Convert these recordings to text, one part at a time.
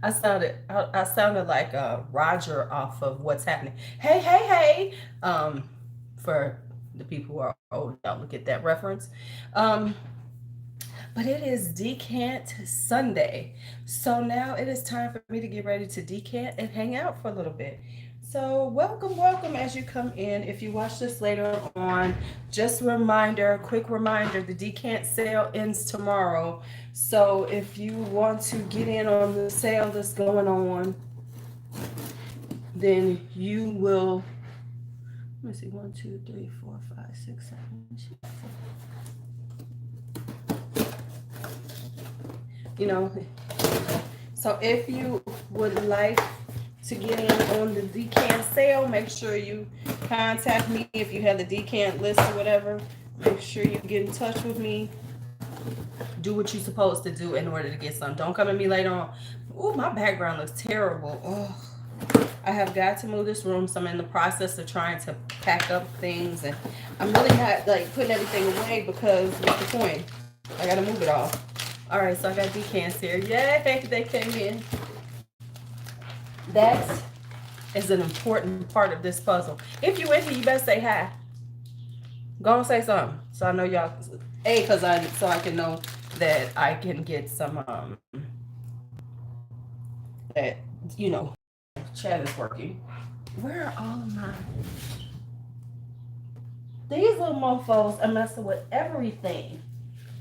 I sounded like Roger off of What's Happening. Hey, hey, hey. For the people who are old, y'all look at that reference. Um, but it is Decant Sunday. So now it is time for me to get ready to decant and hang out for a little bit. So, welcome, welcome as you come in. If you watch this later on, just a reminder, quick reminder the decant sale ends tomorrow. So, if you want to get in on the sale that's going on, then you will. Let me see, 1, 2, 3, 4, 5, 6, 7. You know, so if you would like to get in on the decant sale, make sure you contact me if you have the decant list or whatever. Make sure you get in touch with me. Do what you're supposed to do in order to get some. Don't come at me later on. Oh, my background looks terrible. Oh, I have got to move this room, so I'm in the process of trying to pack up things, and I'm really not like putting everything away because what's the point? I gotta move it all. All right, so I got decants here. Yay, they came in. That is an important part of this puzzle. If you in here, you better say hi. Go and say something, so I know y'all. Cause I can know that I can get some that chat is working. Where are all of my these little mofos are messing with everything?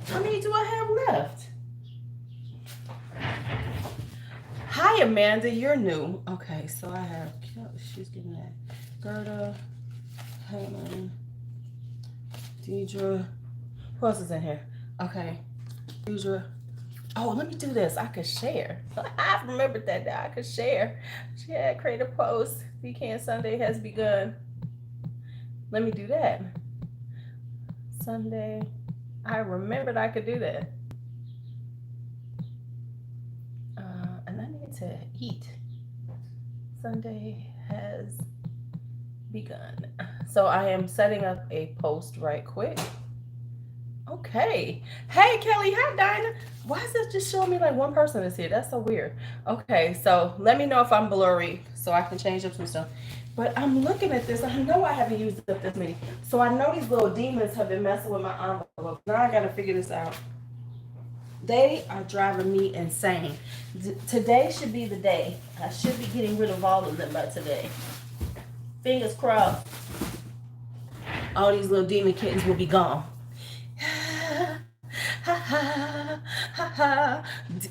How many do I have left? Hi, Amanda. You're new. Okay, so I have. She's getting that. Gerda, Helen, Deidre. Who else is in here? Okay, Deidre. Oh, let me do this. I could share. I remembered that now. I could share. Yeah, create a post. Decant Sunday has begun. Let me do that. Sunday. I remembered I could do that. And I need to eat. Sunday has begun. So I am setting up a post right quick. Okay. Hey, Kelly. Hi, Dinah. Why is it just showing me like one person is here? That's so weird. Okay, so let me know if I'm blurry so I can change up some stuff. But I'm looking at this. I know I haven't used up this many. So I know these little demons have been messing with my envelope. Now I got to figure this out. They are driving me insane. Today should be the day. I should be getting rid of all of them by today. Fingers crossed. All these little demon kittens will be gone.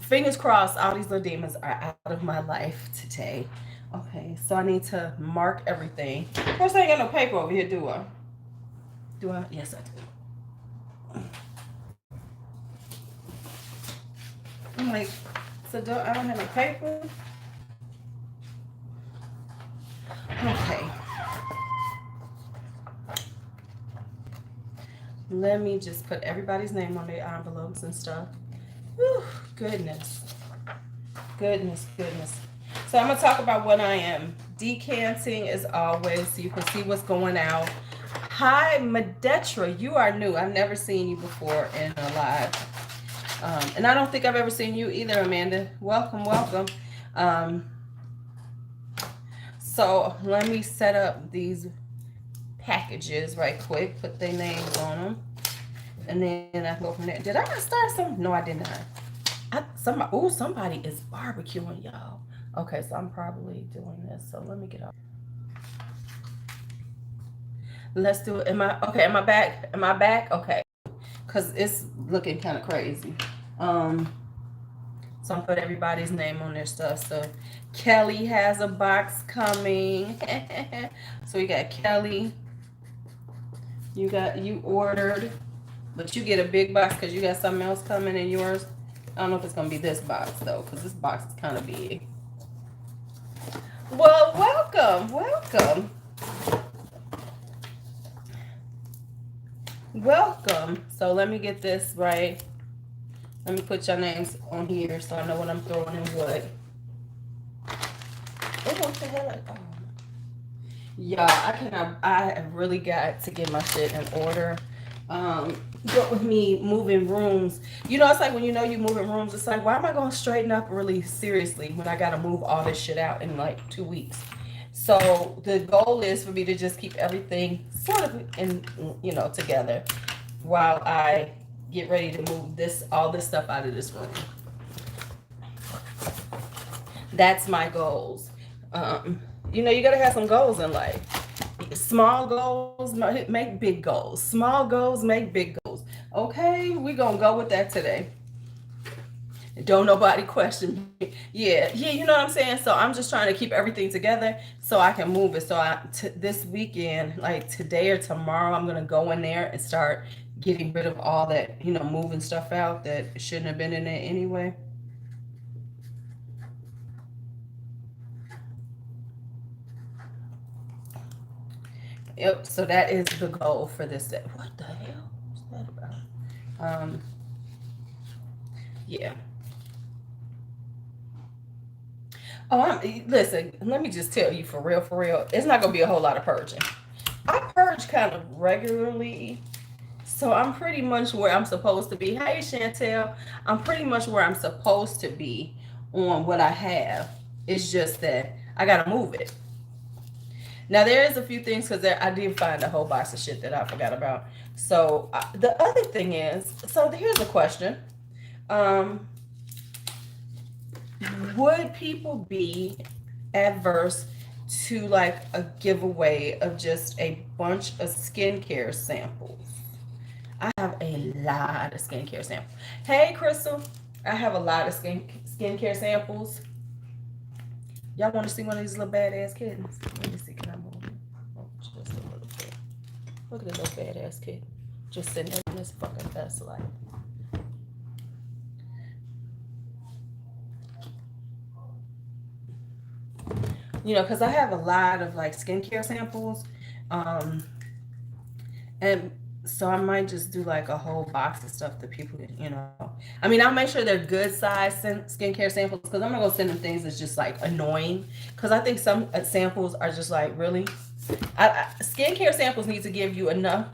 Fingers crossed, all these little demons are out of my life today. Okay, so I need to mark everything. Of course, I ain't got no paper over here, do I? Do I? Yes, I do. I'm like, so I don't have no paper? Okay. Let me just put everybody's name on their envelopes and stuff. Whew, goodness. Goodness, goodness. So I'm going to talk about what I am decanting as always so you can see what's going out. Hi, Madetra. You are new. I've never seen you before in a live. And I don't think I've ever seen you either, Amanda. Welcome, welcome. So let me set up these packages right quick, put their names on them, and then I can go from there. Did I start some? No, I did not. Somebody is barbecuing, y'all. Okay, so I'm probably doing this. So let me get up. Let's do it. Am I back? Am I back? Okay, because it's looking kind of crazy. So I'm put everybody's name on their stuff. So Kelly has a box coming. So we got Kelly. You ordered, but you get a big box because you got something else coming in yours. I don't know if it's gonna be this box though, because this box is kind of big. Well, welcome, welcome, welcome. So let me get this right. Let me put your names on here so I know what I'm throwing in what. Oh, what the hell? Oh. Yeah, I have really got to get my shit in order. But with me moving rooms, it's like when you're moving rooms, it's like, why am I going to straighten up really seriously when I got to move all this shit out in like 2 weeks? So the goal is for me to just keep everything sort of together while I get ready to move all this stuff out of this room. That's my goals. You got to have some goals in life. Small goals make big goals. Small goals make big goals. Okay, we're going to go with that today. Don't nobody question me. Yeah, you know what I'm saying? So I'm just trying to keep everything together so I can move it. So this weekend, like today or tomorrow, I'm going to go in there and start getting rid of all that, moving stuff out that shouldn't have been in there anyway. Yep, so that is the goal for this day. What the hell is that about? Yeah. Listen, let me just tell you for real, it's not gonna be a whole lot of purging. I purge kind of regularly, so I'm pretty much where I'm supposed to be. Hey, Chantel, I'm pretty much where I'm supposed to be on what I have. It's just that I gotta move it. Now there is a few things because I did find a whole box of shit that I forgot about. So the other thing is, so here's a question: um, would people be adverse to like a giveaway of just a bunch of skincare samples? I have a lot of skincare samples. Hey, Crystal, I have a lot of skincare samples. Y'all want to see one of these little badass kittens? Let me see. Can I move it? Oh, just a little bit. Look at this little badass kitten. Just sitting in this fucking vessel. Like, because I have a lot of like skincare samples. And so I might just do like a whole box of stuff that people, I mean, I'll make sure they're good size skincare samples because I'm not going to send them things that's just like annoying. Because I think some samples are just like, really? Skincare samples need to give you enough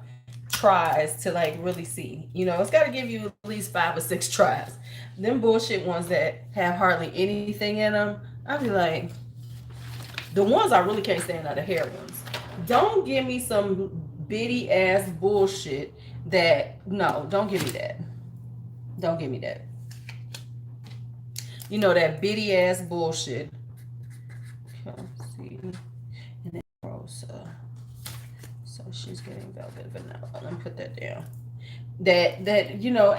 tries to like really see. It's got to give you at least 5 or 6 tries. Them bullshit ones that have hardly anything in them, I'll be like, the ones I really can't stand are the hair ones. Don't give me some bitty ass bullshit no, don't give me that. Don't give me that. That bitty ass bullshit. Let's see. And then Rosa. So she's getting velvet vanilla. Let me put that down. That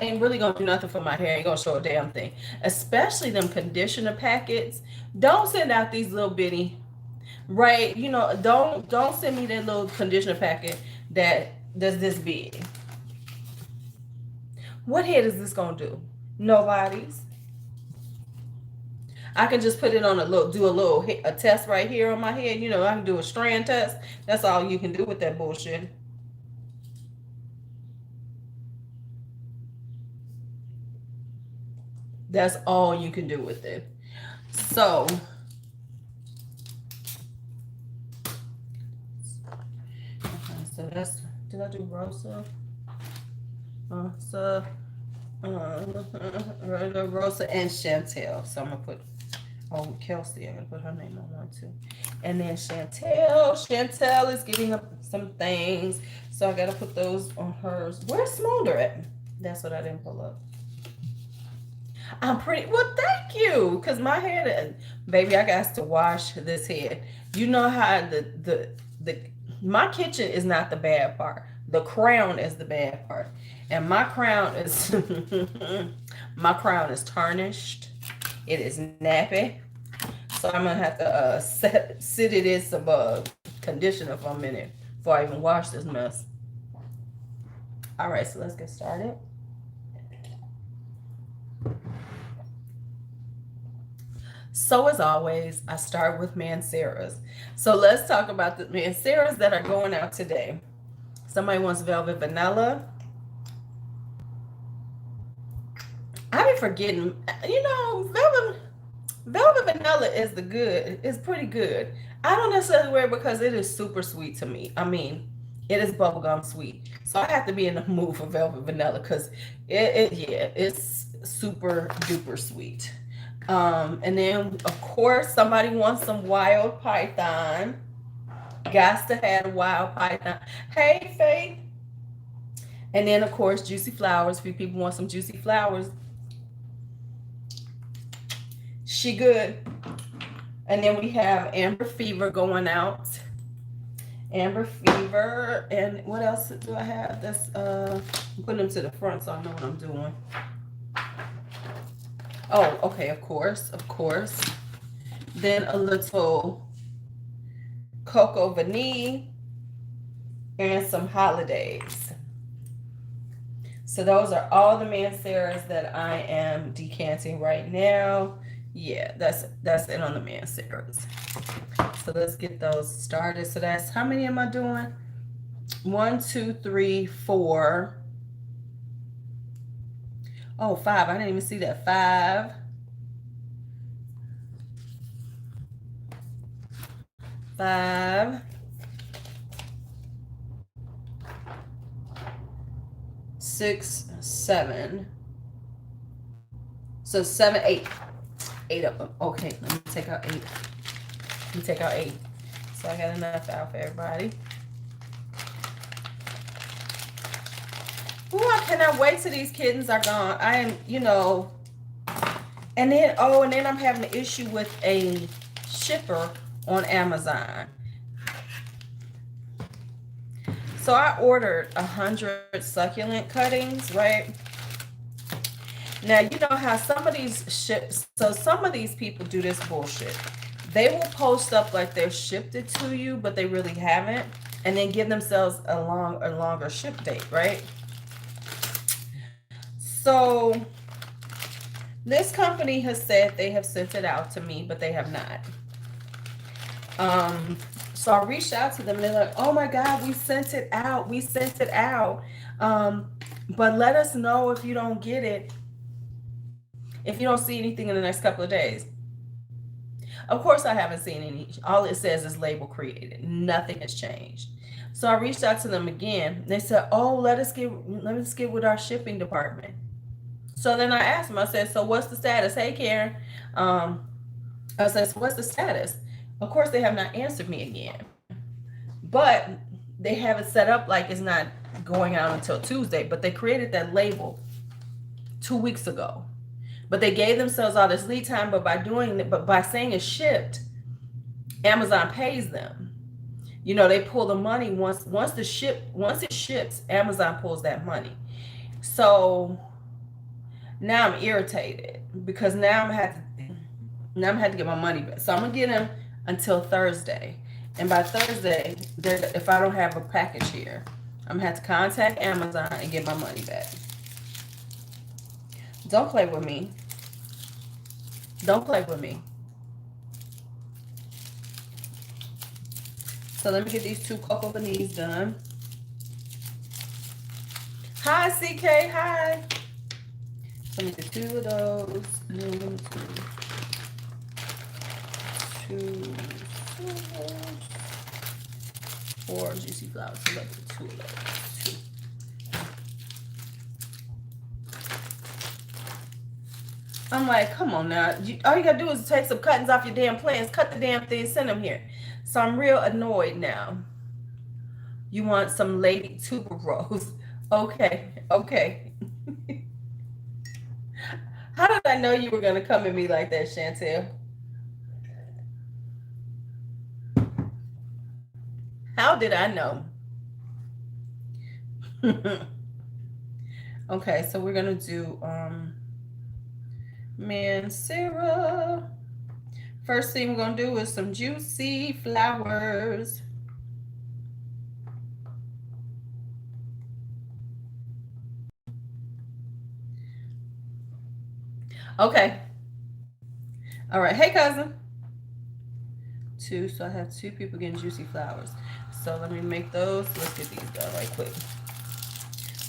ain't really gonna do nothing for my hair. Ain't gonna show a damn thing. Especially them conditioner packets. Don't send out these little bitty. Right, don't send me that little conditioner packet that's this big. What head is this gonna do? Nobody's. I can just put it on a test right here on my head. I can do a strand test. That's all you can do with that bullshit. That's all you can do with it. So so that's, did I do Rosa? Rosa and Chantel. So I'm gonna put Kelsey. I gotta put her name on one too. And then Chantel is getting up some things, so I gotta put those on hers. Where's Smolder at? That's what I didn't pull up. I'm pretty well, thank you. Cause my head, baby, I got to wash this head. You know how the my kitchen is not the bad part. The crown is the bad part. And my crown is tarnished. It is nappy. So I'm gonna have to sit it in some conditioner for a minute before I even wash this mess. All right, so let's get started. So as always, I start with Manceras. So let's talk about the Manceras that are going out today. Somebody wants velvet vanilla. I be forgetting, velvet vanilla is pretty good. I don't necessarily wear it because it is super sweet to me. I mean, It is bubblegum sweet. So I have to be in the mood for velvet vanilla because yeah, it's super duper sweet. And then of course somebody wants some wild python. Got to have a wild python. Hey Faith. And then of course juicy flowers. If people want some juicy flowers, she good. And then we have Amber Fever going out. Amber Fever. And what else do I have? That's I'm putting them to the front so I know what I'm doing. Oh, okay, of course, of course. Then a little Cocoa Vanille and some holidays. So those are all the Manceras that I am decanting right now. Yeah, that's it on the Manceras. So let's get those started. So that's, how many am I doing? 1, 2, 3, 4. Oh, 5. I didn't even see that. 5. 5. 6, 7. So 7, 8. 8 of them. Okay, let me take out 8. Let me take out 8. So I got enough out for everybody. Ooh, I cannot wait till these kittens are gone. I am, and then I'm having an issue with a shipper on Amazon. So I ordered 100 succulent cuttings, right? Now, you know how some of these some of these people do this bullshit. They will post up like they're shipped it to you, but they really haven't, and then give themselves a longer ship date, right? So this company has said they have sent it out to me, but they have not. So I reached out to them and they're like, oh my God, we sent it out. We sent it out. But let us know if you don't get it, if you don't see anything in the next couple of days. Of course, I haven't seen any. All it says is label created. Nothing has changed. So I reached out to them again. They said, oh, let us get with our shipping department. So then I asked them, I said, so what's the status? Hey, Karen. I said, so what's the status? Of course, they have not answered me again. But they have it set up like it's not going out until Tuesday. But they created that label 2 weeks ago. But they gave themselves all this lead time. But by saying it's shipped, Amazon pays them. They pull the money once it ships, Amazon pulls that money. So now I'm irritated because now I'm gonna have to get my money back. So I'm gonna get them until Thursday, and by Thursday, if I don't have a package here, I'm gonna have to contact Amazon and get my money back. Don't play with me. Don't play with me. So let me get these 2 Cocoa Vanilles done. Hi, CK. Hi. Let me do 2 of those. And then I'm going to do 4 juicy flowers. So let's do 2 of those. 2. I'm like, come on now. All you got to do is take some cuttings off your damn plants. Cut the damn thing, send them here. So I'm real annoyed now. You want some lady tuberose. Okay. How did I know you were going to come at me like that, Chantel? How did I know? Okay, so we're going to do Mancera. First thing we're going to do is some juicy flowers. Okay. All right. Hey, cousin. 2. So I have 2 people getting juicy flowers. So let me make those. Let's get these done right quick.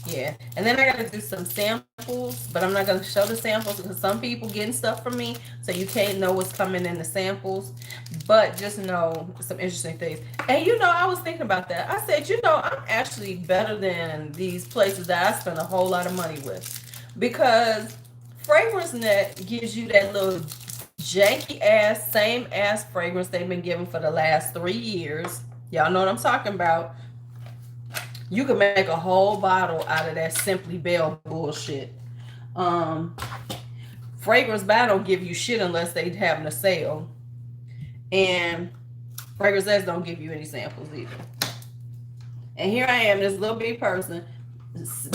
Yeah. And then I got to do some samples, but I'm not going to show the samples because some people getting stuff from me, so you can't know what's coming in the samples. But just know some interesting things. And I was thinking about that. I said, I'm actually better than these places that I spend a whole lot of money with. Because Fragrance Net gives you that little janky ass, same ass fragrance they've been giving for the last 3 years. Y'all know what I'm talking about. You can make a whole bottle out of that Simply Belle bullshit. Um, Fragrance Buy don't give you shit unless they having a sale. And Fragrance X don't give you any samples either. And here I am, this little big person,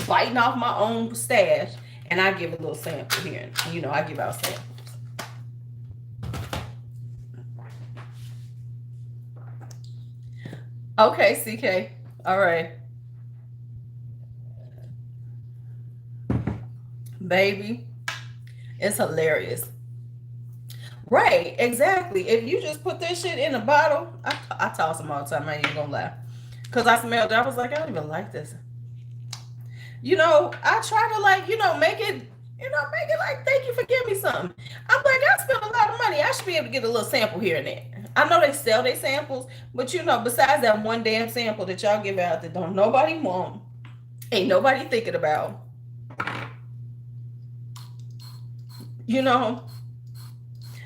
biting off my own stash, and I give a little sample here. I give out samples. Okay, CK. All right. Baby, it's hilarious. Right, exactly. If you just put this shit in a bottle, I toss them all the time. I ain't even gonna lie. Because I smelled it. I was like, I don't even like this. I try to make it like, thank you for giving me something. I'm like, I spent a lot of money. I should be able to get a little sample here and there. I know they sell their samples, but besides that one damn sample that y'all give out that don't nobody want, ain't nobody thinking about, you know,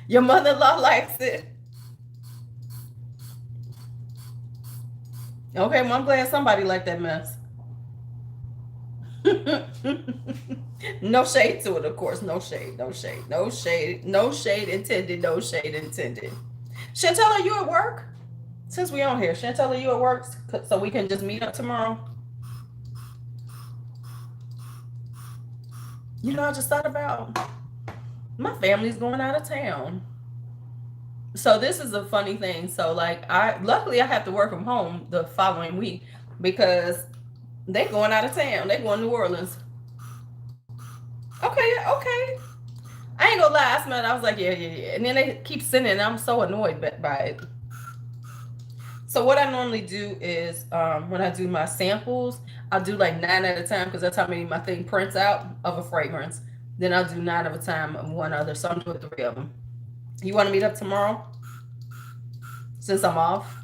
your mother-in-law likes it. Okay, well, I'm glad somebody liked that mess. No shade to it, of course. No shade, no shade, no shade, no shade intended, no shade intended. Chantel, are you at work? Since we on here, Chantel, are you at work so we can just meet up tomorrow? I just thought about my family's going out of town. So this is a funny thing. So like luckily I have to work from home the following week because they going out of town. They going to New Orleans. Okay, okay. I ain't gonna lie, I smelled it. I was like, yeah, yeah, yeah. And then they keep sending it. I'm so annoyed by it. So what I normally do is when I do my samples, I'll do like 9 at a time because that's how many my thing prints out of a fragrance. Then I'll do 9 of a time of one other. So I'm doing 3 of them. You want to meet up tomorrow? Since I'm off,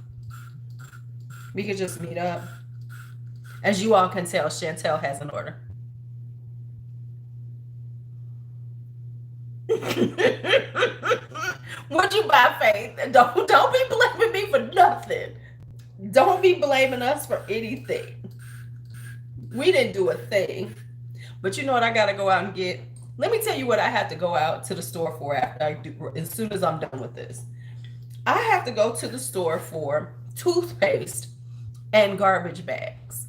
we could just meet up. As you all can tell, Chantel has an order. What'd you buy, Faith? Don't be blaming me for nothing. Don't be blaming us for anything. We didn't do a thing. But you know what I gotta go out and get? Let me tell you what I have to go out to the store for after I do as soon as I'm done with this. I have to go to the store for toothpaste and garbage bags.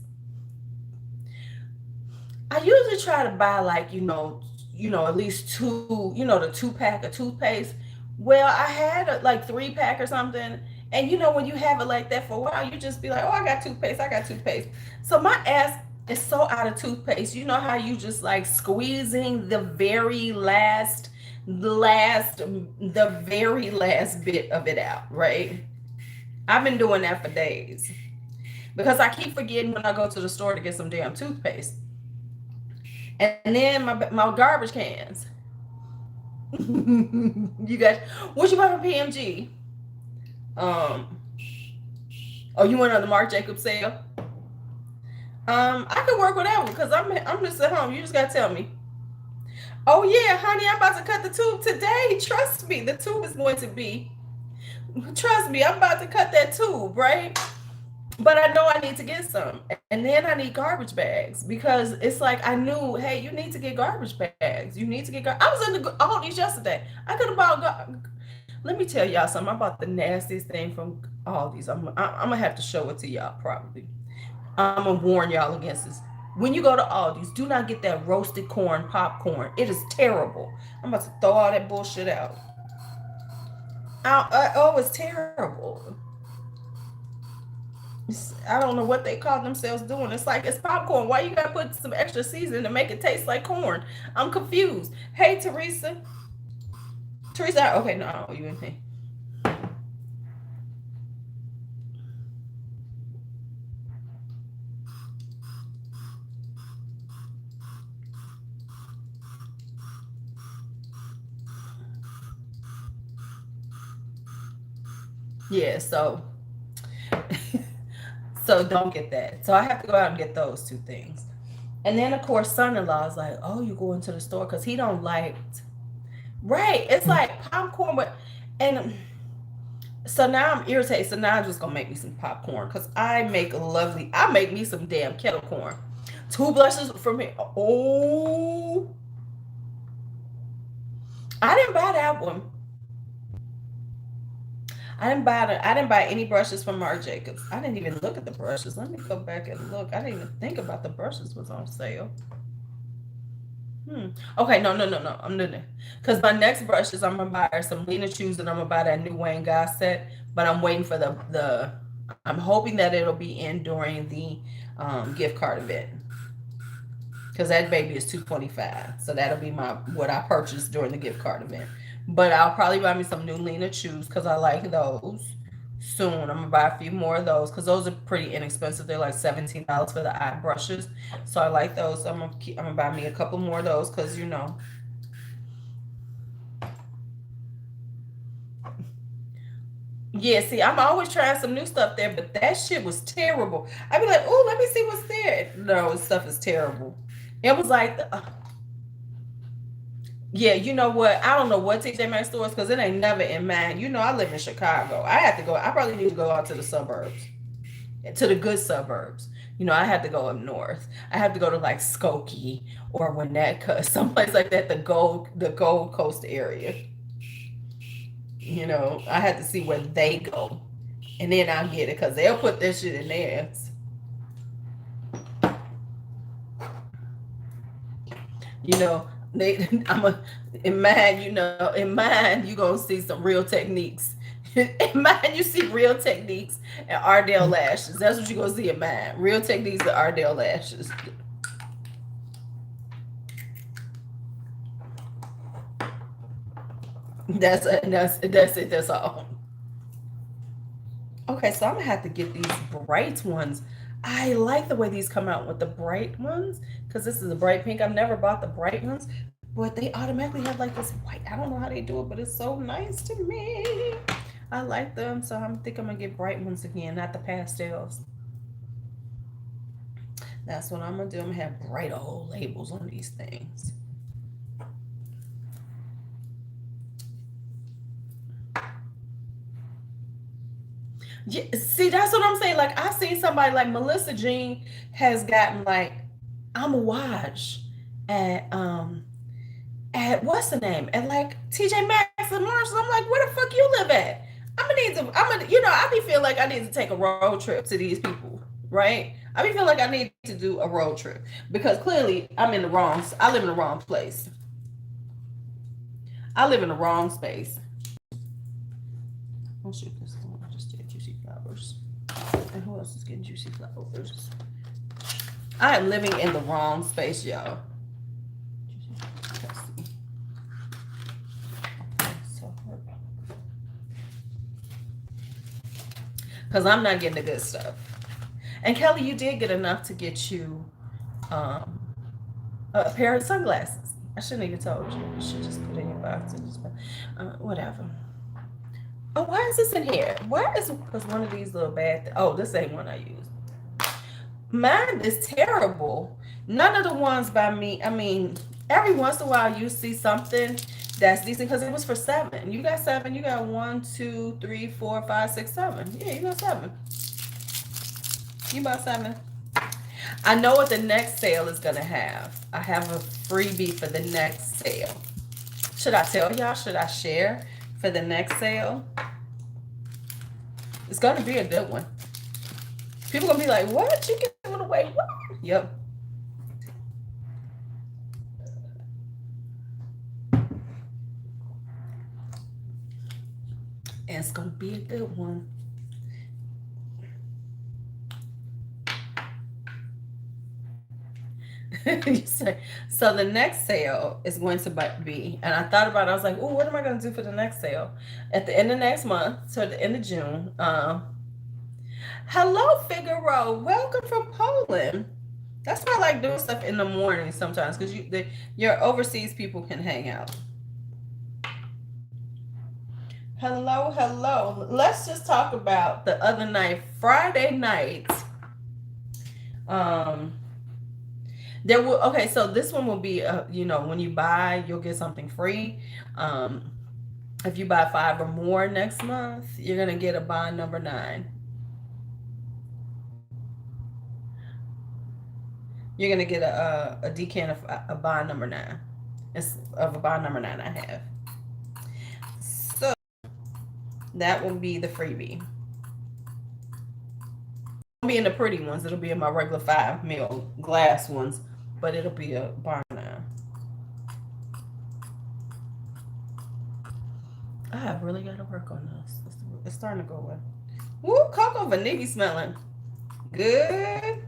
I usually try to buy like, at least 2, the 2-pack of toothpaste. Well, I had like 3-pack or something. And when you have it like that for a while, you just be like, oh, I got toothpaste. So my ass is so out of toothpaste. You know how you just like squeezing the very the very last bit of it out, right? I've been doing that for days because I keep forgetting when I go to the store to get some damn toothpaste. And then my garbage cans. You got what you buy from PMG? Oh, you went on the Marc Jacobs sale? I could work with that one because I'm just at home. You just gotta tell me. Oh yeah, honey, I'm about to cut the tube today. Trust me, the tube is going to be. Trust me, I'm about to cut that tube, right? But I know I need to get some. And then I need garbage bags because it's like I knew, hey, you need to get garbage bags. You need to get I was in the Aldi's yesterday. I could have bought let me tell y'all something. I bought the nastiest thing from Aldi's. I'm gonna have to show it to y'all probably. I'm gonna warn y'all against this. When you go to Aldi's, do not get that roasted corn popcorn. It is terrible. I'm about to throw all that bullshit out. Oh, it's terrible. I don't know what they call themselves doing. It's like it's popcorn. Why you gotta put some extra seasoning to make it taste like corn? I'm confused. Hey, Teresa. Teresa, okay, no, you and me. Yeah, so so don't get that. So I have to go out and get those two things. And then of course son-in-law is like, oh, you going to the store because he don't like, right, it's like popcorn with, and so now I'm irritated. So now I'm just gonna make me some popcorn because I make me some damn kettle corn. Two blushes from here. Oh, I didn't buy that one. I didn't buy any brushes from Marc Jacobs. I didn't even look at the brushes. Let me go back and look. I didn't even think about the brushes was on sale. Hmm. Okay, no. I'm doing it. Because my next brushes, I'm gonna buy some Lena Chews and I'm gonna buy that new Wayne Goss set. But I'm waiting for the I'm hoping that it'll be in during the gift card event. Because that baby is 225. So that'll be my what I purchased during the gift card event. But I'll probably buy me some new Lena Chews because I like those. Soon I'm gonna buy a few more of those because those are pretty inexpensive. They're like $17 for the eye brushes, so I like those. I'm gonna buy me a couple more of those because yeah. See, I'm always trying some new stuff there, but that shit was terrible. I'd be like, oh, let me see what's there. No, stuff is terrible. It was like, yeah, you know what? I don't know what TJ Maxx stores because it ain't never in mine. I live in Chicago. I have to go. I probably need to go out to the suburbs, to the good suburbs. I had to go up north. I have to go to like Skokie or Winnetka, someplace like that, the Gold Coast area. I had to see where they go, and then I'll get it because they'll put that shit in theirs. You know, they I'm a in mine. In mine you gonna see some real techniques. In mine you see real techniques and Ardell lashes. That's what you gonna see in mine. Real techniques and Ardell lashes. That's it. That's all. Okay, so I'm gonna have to get these bright ones. I like the way these come out with the bright ones because this is a bright pink. I've never bought the bright ones, but they automatically have like this white. I don't know how they do it, but it's so nice to me. I like them, so I'm gonna get bright ones again, not the pastels. That's what I'm gonna do. I'm gonna have bright old labels on these things. Yeah, see, that's what I'm saying. Like I've seen somebody like Melissa Jean has gotten like I'm a watch at what's the name at like TJ Maxx and Marshalls. I'm like, where the fuck you live at? I'm gonna need to. I'm gonna. I be feel like I need to take a road trip to these people, right? I be feel like I need to do a road trip because clearly I'm in the wrong. I live in the wrong place. I live in the wrong space. Oh shoot, this one I just did juicy flowers. And who else is getting juicy flowers? I am living in the wrong space, y'all. Because I'm not getting the good stuff. And Kelly, you did get enough to get you um, a pair of sunglasses. I shouldn't even told you. You should just put it in your box and just whatever. Oh, why is this in here? Why is because one of these little bad? Oh, this ain't one I use. Mine is terrible. None of the ones by me. I mean, every once in a while you see something that's decent because it was for 7. You got 7. You got 1, 2, 3, 4, 5, 6, 7. Yeah, you got 7. You bought 7. I know what the next sale is gonna have. I have a freebie for the next sale. Should I tell y'all? Should I share for the next sale? It's gonna be a good one. People gonna be like, "What? You giving away what?" Yep. And it's gonna be a good one. You say, so the next sale is going to be, and I thought about it, I was like, oh, what am I going to do for the next sale? At the end of next month, so at the end of June. Hello, Figaro. Welcome from Poland. That's why I like doing stuff in the morning sometimes, because your overseas people can hang out. Hello, hello. Let's just talk about the other night, Friday night. Um, there will okay. So this one will be, when you buy, you'll get something free. Um, if you buy five or more next month, you're gonna get a bond number 9. You're gonna get a decant of a bond number 9. It's of a bond number 9 I have. So that will be the freebie. Be in the pretty ones. It'll be in my regular 5 ml glass ones, but it'll be a bar now. I have really got to work on this. It's starting to go away. Woo, cocoa vanilla smelling good.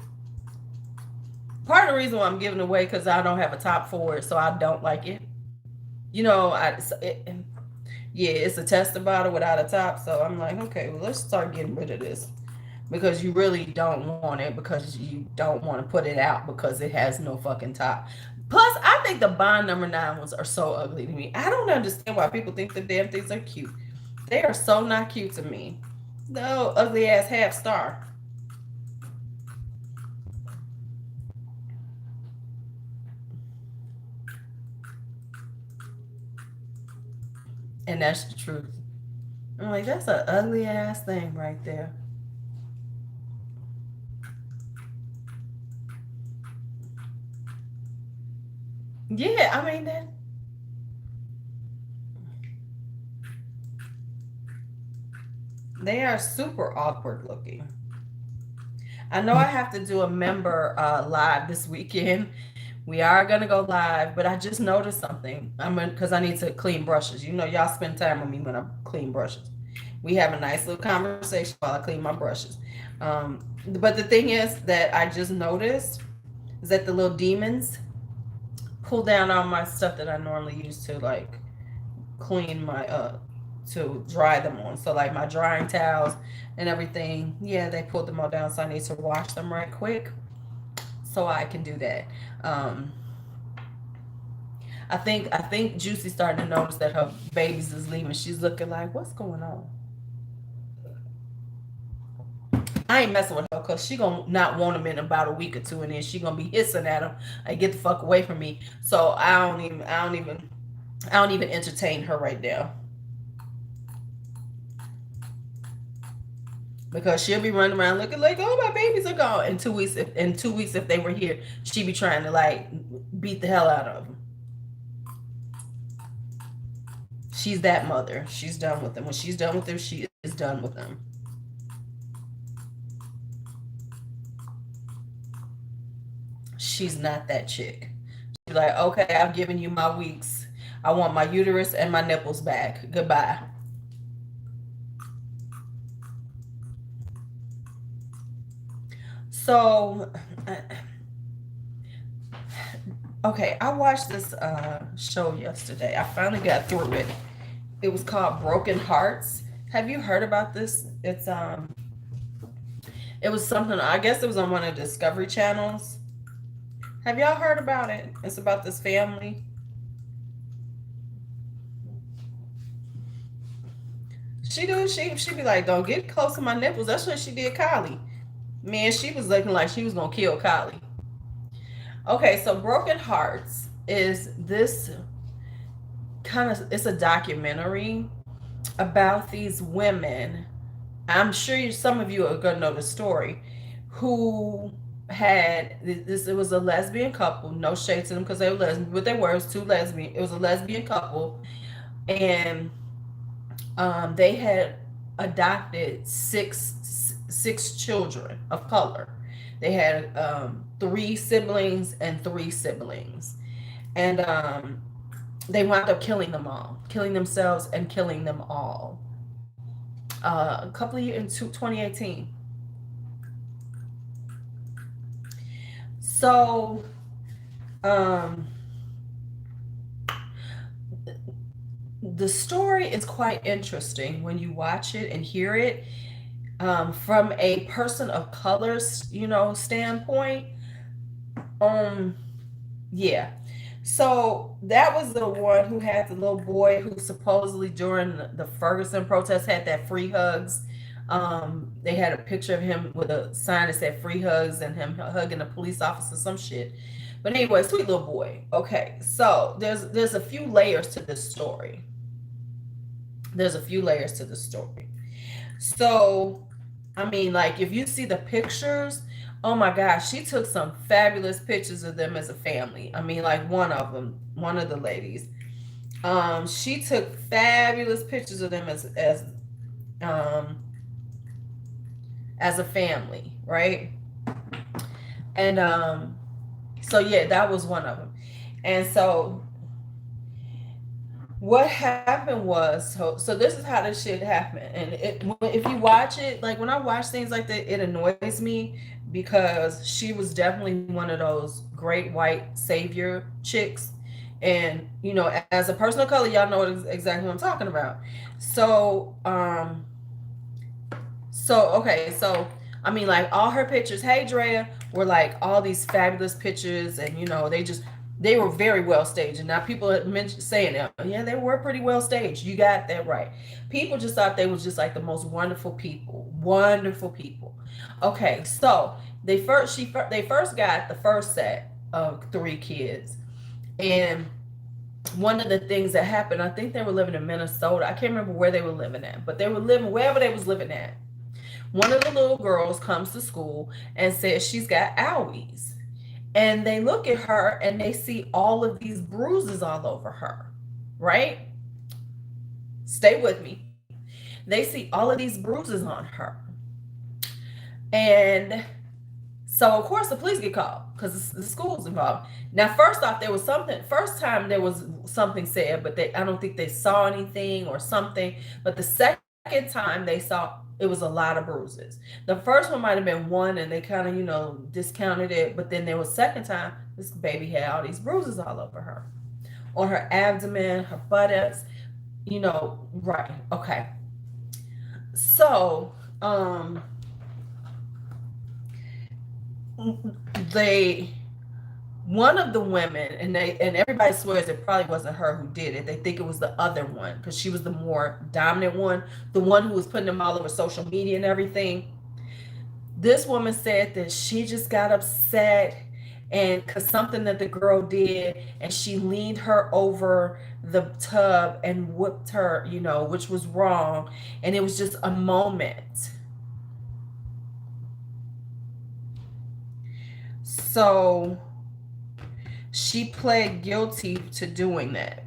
Part of the reason why I'm giving it away because I don't have a top for it, so I don't like it. Yeah, it's a tester bottle without a top, so I'm like, okay, well, let's start getting rid of this because you really don't want it because you don't want to put it out because it has no fucking top. Plus, I think the bond number 9 ones are so ugly to me. I don't understand why people think the damn things are cute. They are so not cute to me. No, ugly ass half star. And that's the truth. I'm like, that's an ugly ass thing right there. Yeah, I mean that. They are super awkward looking. I know I have to do a member live this weekend. We are gonna go live, but I just noticed something. Because I need to clean brushes. Y'all spend time with me when I clean brushes. We have a nice little conversation while I clean my brushes. But the thing is that I just noticed is that the little demons pull down all my stuff that I normally use to like clean my to dry them on. So like my drying towels and everything, yeah, they pulled them all down. So I need to wash them right quick so I can do that. Um, I think Juicy's starting to notice that her babies is leaving. She's looking like, what's going on? I ain't messing with her because she gonna not want him in about a week or two, and then she gonna be hissing at him like, get the fuck away from me. So I don't even entertain her right now because she'll be running around looking like, oh, my babies are gone. In 2 weeks, if they were here, she'd be trying to like beat the hell out of them. She's that mother. She's done with them. When she's done with them, she is done with them. She's not that chick. She's like, okay, I've given you my weeks. I want my uterus and my nipples back. Goodbye. So, okay, I watched this show yesterday. I finally got through it. It was called Broken Hearts. Have you heard about this? It was something. I guess it was on one of the Discovery channels. Have y'all heard about it? It's about this family. She do. She be like, don't get close to my nipples. That's what she did, Kylie. Man, she was looking like she was gonna kill Kylie. Okay, so Broken Hearts is this kind of. It's a documentary about these women. I'm sure some of you are gonna know the story. Who had this? It was a lesbian couple. No shade to them because they were lesbian, but they were. It was two lesbian. It was a lesbian couple, and they had adopted six children of color. They had 3 siblings and 3 siblings, and they wound up killing them all, killing themselves and killing them all. A couple of years in 2018. So, um, the story is quite interesting when you watch it and hear it from a person of color, standpoint. Um, yeah. So that was the one who had the little boy who supposedly during the Ferguson protest had that free hugs. They had a picture of him with a sign that said free hugs and him hugging a police officer, some shit. But anyway, sweet little boy. Okay, so there's a few layers to this story. There's a few layers to the story. So, I mean, like if you see the pictures, oh my gosh, she took some fabulous pictures of them as a family. I mean, like one of them, one of the ladies, she took fabulous pictures of them um as a family, right? And so yeah, that was one of them. And so what happened was, so this is how this shit happened. And if you watch it, like when I watch things like that, it annoys me because she was definitely one of those great white savior chicks. And as a person of color, y'all know exactly what I'm talking about. So okay, so I mean, like all her pictures, hey Drea, were like all these fabulous pictures, and they were very well staged. And now people are saying that, yeah, they were pretty well staged. You got that right. People just thought they was just like the most wonderful people. Okay, so they first got the first set of three kids, and one of the things that happened, I think they were living in Minnesota. I can't remember where they were living at, but they were living wherever they was living at. One of the little girls comes to school and says she's got owies. And they look at her and they see all of these bruises all over her, right? Stay with me. They see all of these bruises on her. And so, of course, the police get called because the school's involved. Now, first off, first time there was something said, but I don't think they saw anything or something. But the second time they saw, it was a lot of bruises. The first one might have been one and they kind of, discounted it. But then there was second time, this baby had all these bruises all over her, on her abdomen, her buttocks, right. Okay. So, they one of the women, and everybody swears it probably wasn't her who did it. They think it was the other one because she was the more dominant one, the one who was putting them all over social media and everything. This woman said that she just got upset and because something that the girl did, and she leaned her over the tub and whipped her, which was wrong, and it was just a moment. So she pled guilty to doing that.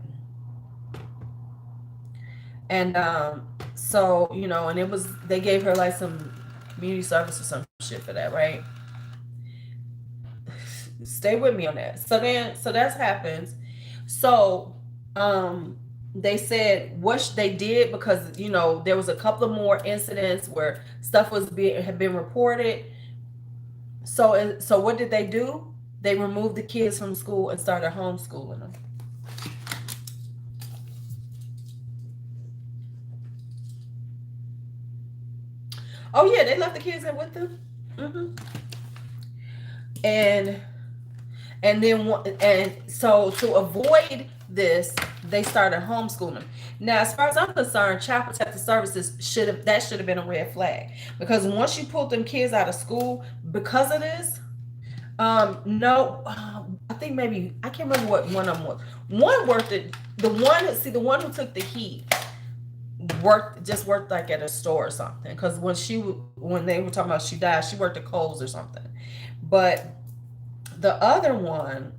And so, and they gave her like some community service or some shit for that, right? Stay with me on that. So that happens. So they said what they did, because there was a couple of more incidents where stuff had been reported. So what did they do? They removed the kids from school and started homeschooling them. Oh yeah, they left the kids in with them. Mm-hmm. And so to avoid this, they started homeschooling. Now, as far as I'm concerned, Child Protective Services should have been a red flag, because once you pulled them kids out of school because of this, no, I think maybe I can't remember what one of them was. One worked at the one who took the heat worked like at a store or something, because when they were talking about she died, she worked at Kohl's or something. But the other one,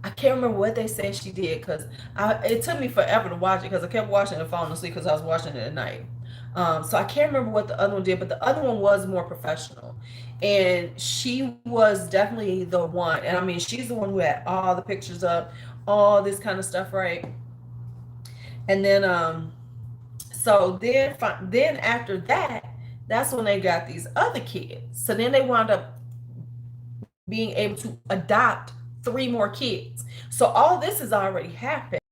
I can't remember what they said she did, because it took me forever to watch it because I kept watching it and falling asleep because I was watching it at night. So I can't remember what the other one did, but the other one was more professional, and she was definitely the one. And I mean, she's the one who had all the pictures up, all this kind of stuff, right? And then so then after that, that's when they got these other kids. So then they wound up being able to adopt 3 more kids. So all this has already happened,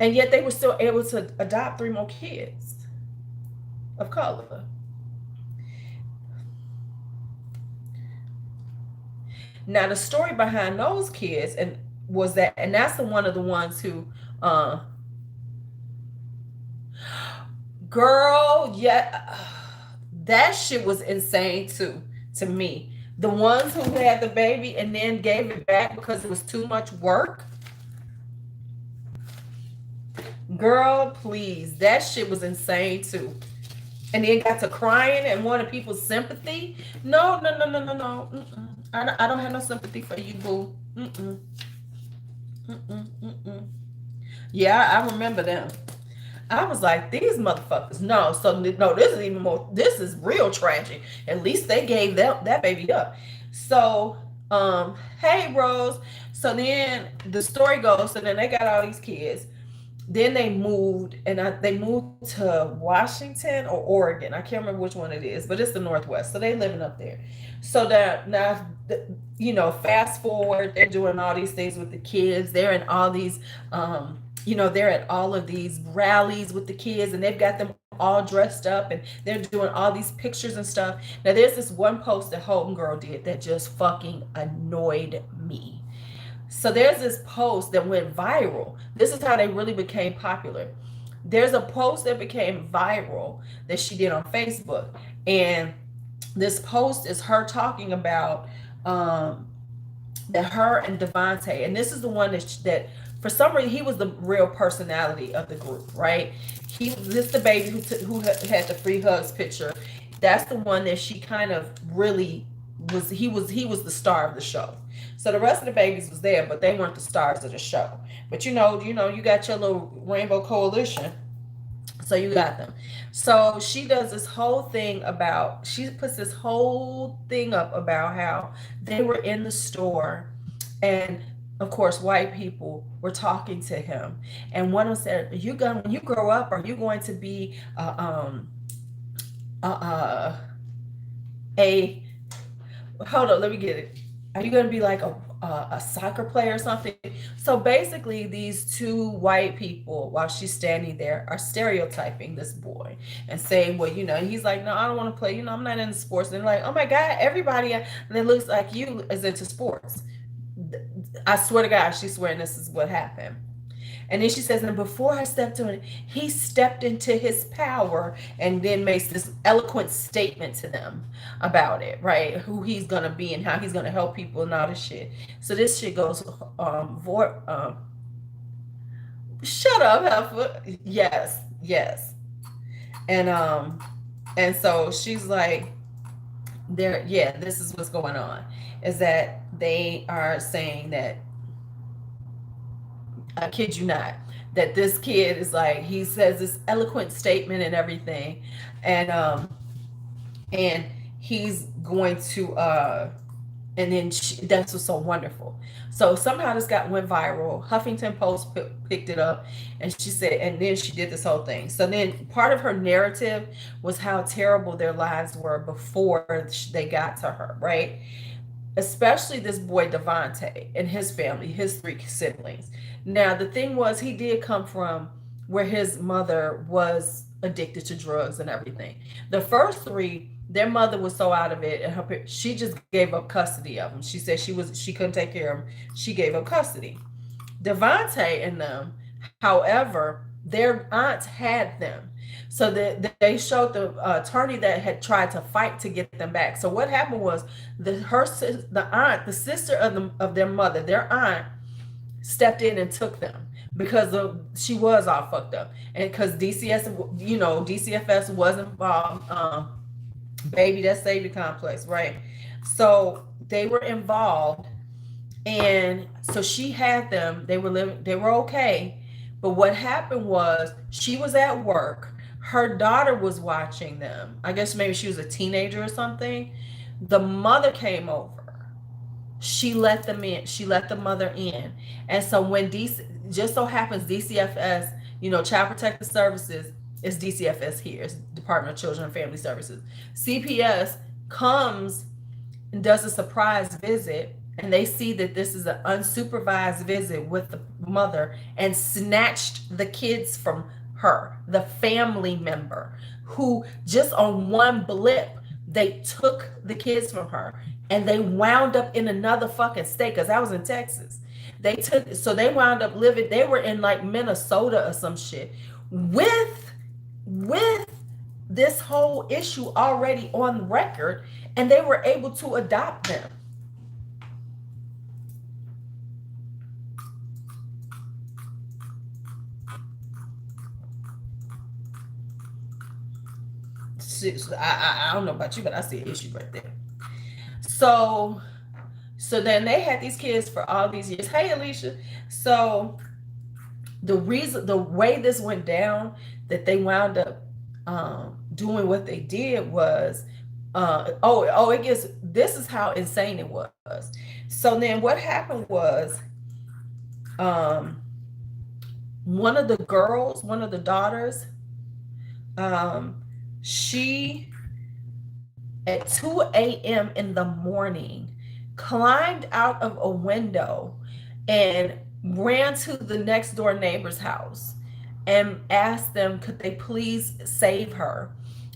and yet they were still able to adopt 3 more kids of color. Now the story behind those kids and was that, and that's the one of the ones who, uh, girl, yeah, that shit was insane too to me. The ones who had the baby and then gave it back because it was too much work. Girl, please, that shit was insane too. And then got to crying and wanted people's sympathy. No, no, no, no, no, no. Mm-mm. I don't have no sympathy for you, boo. Mm-mm. Mm-mm. Mm-mm. Yeah, I remember them. I was like, these motherfuckers. No, so no, this is even more. This is real tragic. At least they gave that baby up. So, hey, Rose. So then the story goes. So then they got all these kids. Then they moved, and they moved to Washington or Oregon. I can't remember which one it is, but it's the Northwest. So they living up there. So that now, fast forward, they're doing all these things with the kids. They're in all these, they're at all of these rallies with the kids, and they've got them all dressed up, and they're doing all these pictures and stuff. Now, there's this one post that Homegirl did that just fucking annoyed me. So there's this post that went viral. This is how they really became popular. There's a post that became viral that she did on Facebook. And this post is her talking about that her and Devontae, and this is the one that for some reason he was the real personality of the group, right? This the baby who had the free hugs picture. That's the one that she kind of really was. He was the star of the show. So the rest of the babies was there, but they weren't the stars of the show. But you got your little rainbow coalition. So you got them. So she does this whole thing about, she puts this whole thing up about how they were in the store, and of course white people were talking to him, and one of them said, when you grow up, are you going to be uh, a hold on, let me get it. Are you going to be like a soccer player or something? So basically, these two white people, while she's standing there, are stereotyping this boy and saying, well, he's like, no, I don't want to play. I'm not into sports. And they're like, oh my God, everybody that looks like you is into sports. I swear to God, she's swearing this is what happened. And then she says, and before I stepped on it, he stepped into his power and then makes this eloquent statement to them about it, right? Who he's going to be and how he's going to help people and all this shit. So this shit goes, shut up, Heifer. Yes, yes. And so she's like, this is what's going on, is that they are saying that, I kid you not, that this kid is like, he says this eloquent statement and everything, and he's going to and then that's what's so wonderful. So somehow this went viral. Huffington Post picked it up, and she said, and then she did this whole thing. So then part of her narrative was how terrible their lives were before they got to her, right? Especially this boy Devontae and his family, his three siblings. Now the thing was, he did come from where his mother was addicted to drugs and everything. The first three, their mother was so out of it, and she just gave up custody of them. She said she couldn't take care of them. She gave up custody. Devontae and them, however, their aunt had them. So they showed the attorney that had tried to fight to get them back. So what happened was the sister of their mother, their aunt, stepped in and took them because she was all fucked up, and because DCFS was involved. Baby, that Savior complex, right? So they were involved, and so she had them. They were okay. But what happened was, she was at work. Her daughter was watching them. I guess maybe she was a teenager or something. The mother came over. She let them in. She let the mother in. And so when just so happens DCFS, Child Protective Services is DCFS here. It's Department of Children and Family Services. CPS comes and does a surprise visit, and they see that this is an unsupervised visit with the mother, and snatched the kids from her, the family member, who just on one blip, they took the kids from her, and they wound up in another fucking state because I was in Texas. They wound up living, they were in like Minnesota or some shit with with this whole issue already on record, and they were able to adopt them. I don't know about you, but I see an issue right there. So then they had these kids for all these years. Hey, Alicia. So the way this went down, that they wound up doing what they did was, it gets, this is how insane it was. So then what happened was, um, one of the daughters, um, she at 2 a.m. in the morning climbed out of a window and ran to the next door neighbor's house and asked them could they please save her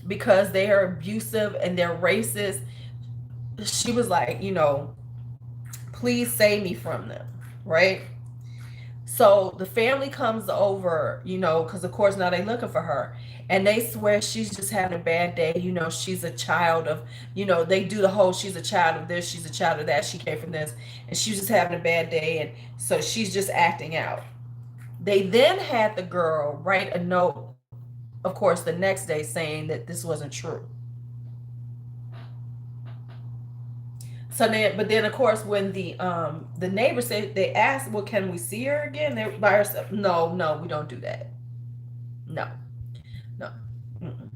because they are abusive and they're racist. She was like, please save me from them, right? So the family comes over, because of course now they looking for her, and they swear she's just having a bad day. She's a child of, they do the whole she's a child of this, she's a child of that, she came from this, and she's just having a bad day, and so she's just acting out. They then had the girl write a note, of course, the next day saying that this wasn't true. So then, but then of course, when the neighbor said, they asked, "Well, can we see her again?" They're by herself. No, no, we don't do that. No, no. Mm-mm.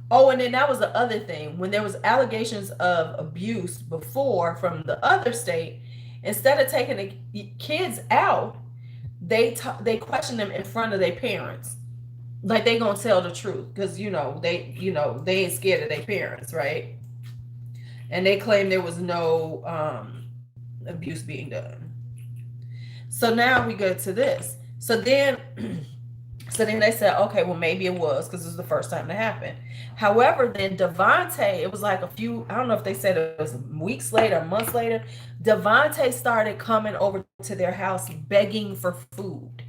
Oh, and then that was the other thing. When there was allegations of abuse before from the other state, instead of taking the kids out, they question them in front of their parents, like they gonna tell the truth because they ain't scared of their parents, right? And they claim there was no abuse being done. So now we go to this. So then they said, okay, well maybe it was because it was the first time to happen. However, then Devontae, it was like I don't know if they said it was weeks later, months later, Devontae started coming over to their house begging for food.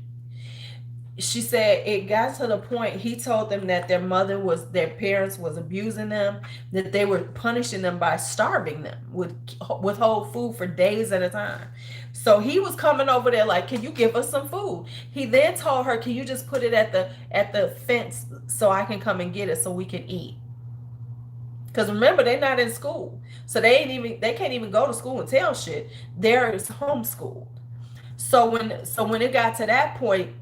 She said it got to the point he told them that their parents was abusing them, that they were punishing them by starving them with withhold food for days at a time. So he was coming over there like, can you give us some food? He then told her, can you just put it at the fence so I can come and get it so we can eat? Because remember, they're not in school, so they can't even go to school and tell shit. They're homeschooled. So when it got to that point,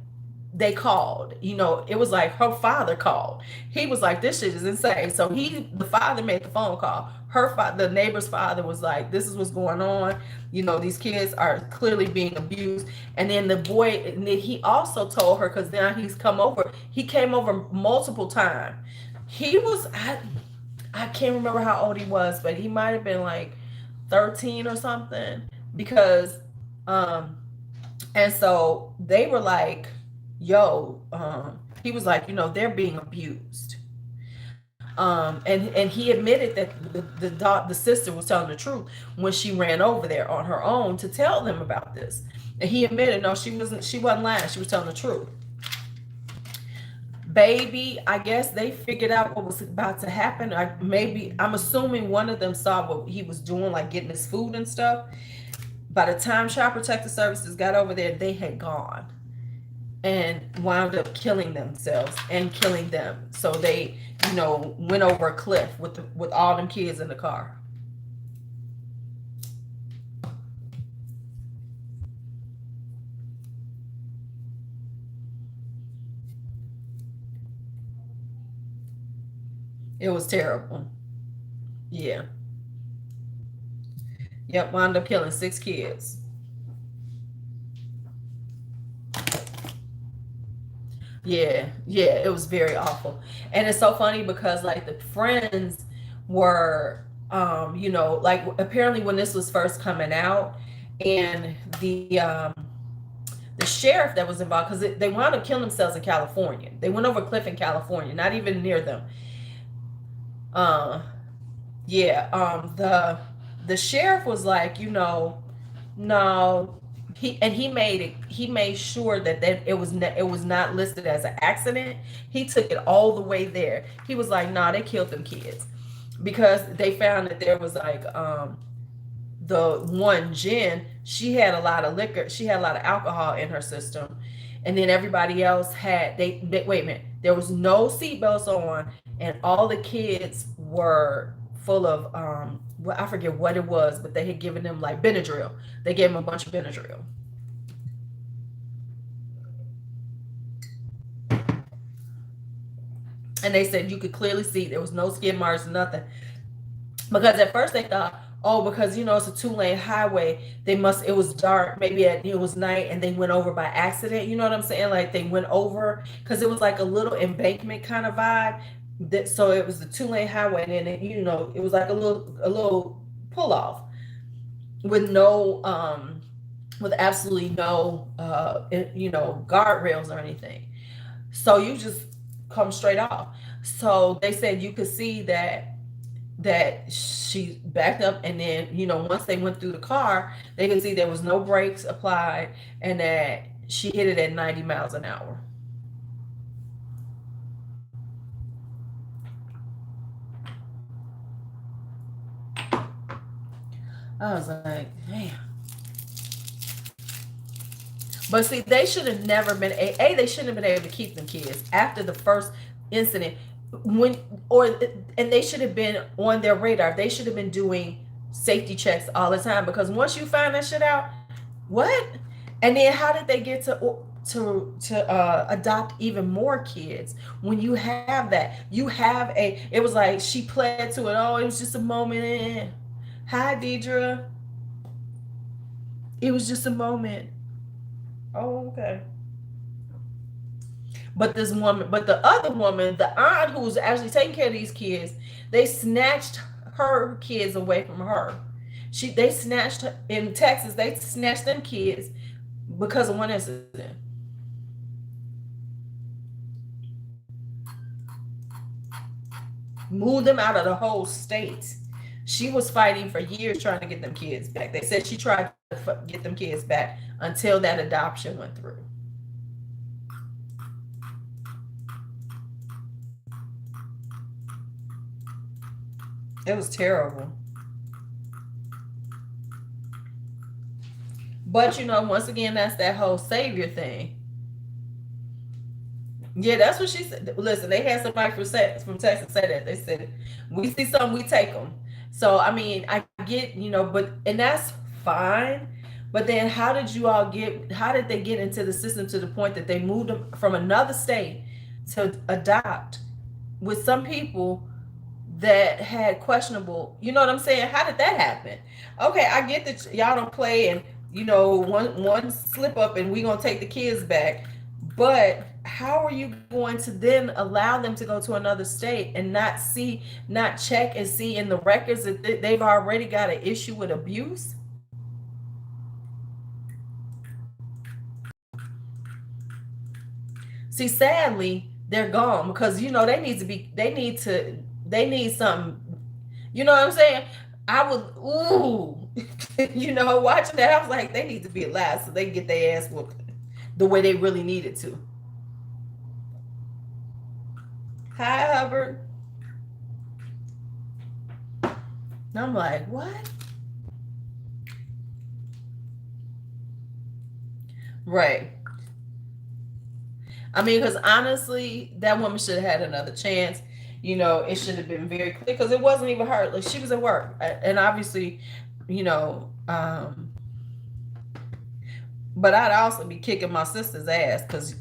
they called. It was like her father called. He was like, this shit is insane. So the father made the phone call. The neighbor's father was like, this is what's going on. These kids are clearly being abused. And then the boy, and then he also told her, because now he's come over. He came over multiple times. I can't remember how old he was, but he might have been like 13 or something. Because, and so they were like, yo, he was like, they're being abused. And he admitted that the sister was telling the truth when she ran over there on her own to tell them about this. And he admitted, no, she wasn't lying. She was telling the truth. Baby, I guess they figured out what was about to happen. I'm assuming one of them saw what he was doing, like getting his food and stuff. By the time Child Protective Services got over there, they had gone and wound up killing themselves and killing them. So they, went over a cliff with all them kids in the car. It was terrible. Yeah. Yep, wound up killing 6 kids. Yeah, yeah, it was very awful. And it's so funny because like the friends were like apparently when this was first coming out, and the sheriff that was involved, because they wound up killing themselves in California. They went over a cliff in California, not even near them. Uh Yeah, the sheriff was like, no, he made sure that it was not listed as an accident. He took it all the way there. He was like, nah, they killed them kids because they found that there was like the one Jen, she had a lot of liquor, she had a lot of alcohol in her system, and then everybody else had they wait a minute, there was no seatbelts on, and all the kids were full of well, I forget what it was, but they had given them like Benadryl. They gave them a bunch of Benadryl, and they said you could clearly see there was no skid marks, nothing. Because at first they thought, oh, because it's a 2-lane highway, they must, it was dark, maybe it was night, and they went over by accident. You know what I'm saying? Like they went over because it was like a little embankment kind of vibe. So it was a 2-lane highway, and then it was like a little pull off with no with absolutely no guardrails or anything. So you just come straight off. So they said you could see that she backed up, and then once they went through the car, they could see there was no brakes applied, and that she hit it at 90 miles an hour. I was like, damn. But see, they should have never been they shouldn't have been able to keep them kids after the first incident, when or and they should have been on their radar. They should have been doing safety checks all the time, because once you find that shit out, what? And then how did they get to adopt even more kids when you have that? You have it was like she pled to it. Oh, it was just a moment. Hi, Deidre. It was just a moment. Oh, okay. But this woman, but the other woman, the aunt who was actually taking care of these kids, they snatched her kids away from her. They snatched her in Texas. They snatched them kids because of one incident. Moved them out of the whole state. She was fighting for years trying to get them kids back. They said she tried to get them kids back until that adoption went through. It was terrible. But once again, that's that whole savior thing. Yeah, that's what she said. Listen, they had somebody from Texas say that. They said, "We see something, we take them." So I mean, I get, but and that's fine. But then, how did you all get? How did they get into the system to the point that they moved them from another state to adopt with some people that had questionable? You know what I'm saying? How did that happen? Okay, I get that y'all don't play, and one slip up, and we gonna take the kids back. But how are you going to then allow them to go to another state and not check and see in the records that they've already got an issue with abuse? See, sadly, they're gone because they need something. You know what I'm saying? I was ooh, watching that, I was like, they need to be alive so they can get their ass whooped the way they really needed to. Hi, Hubbard. And I'm like, what? Right. I mean, because honestly, that woman should have had another chance. It should have been very clear because it wasn't even her. Like she was at work, and obviously, you know, um, but I'd also be kicking my sister's ass because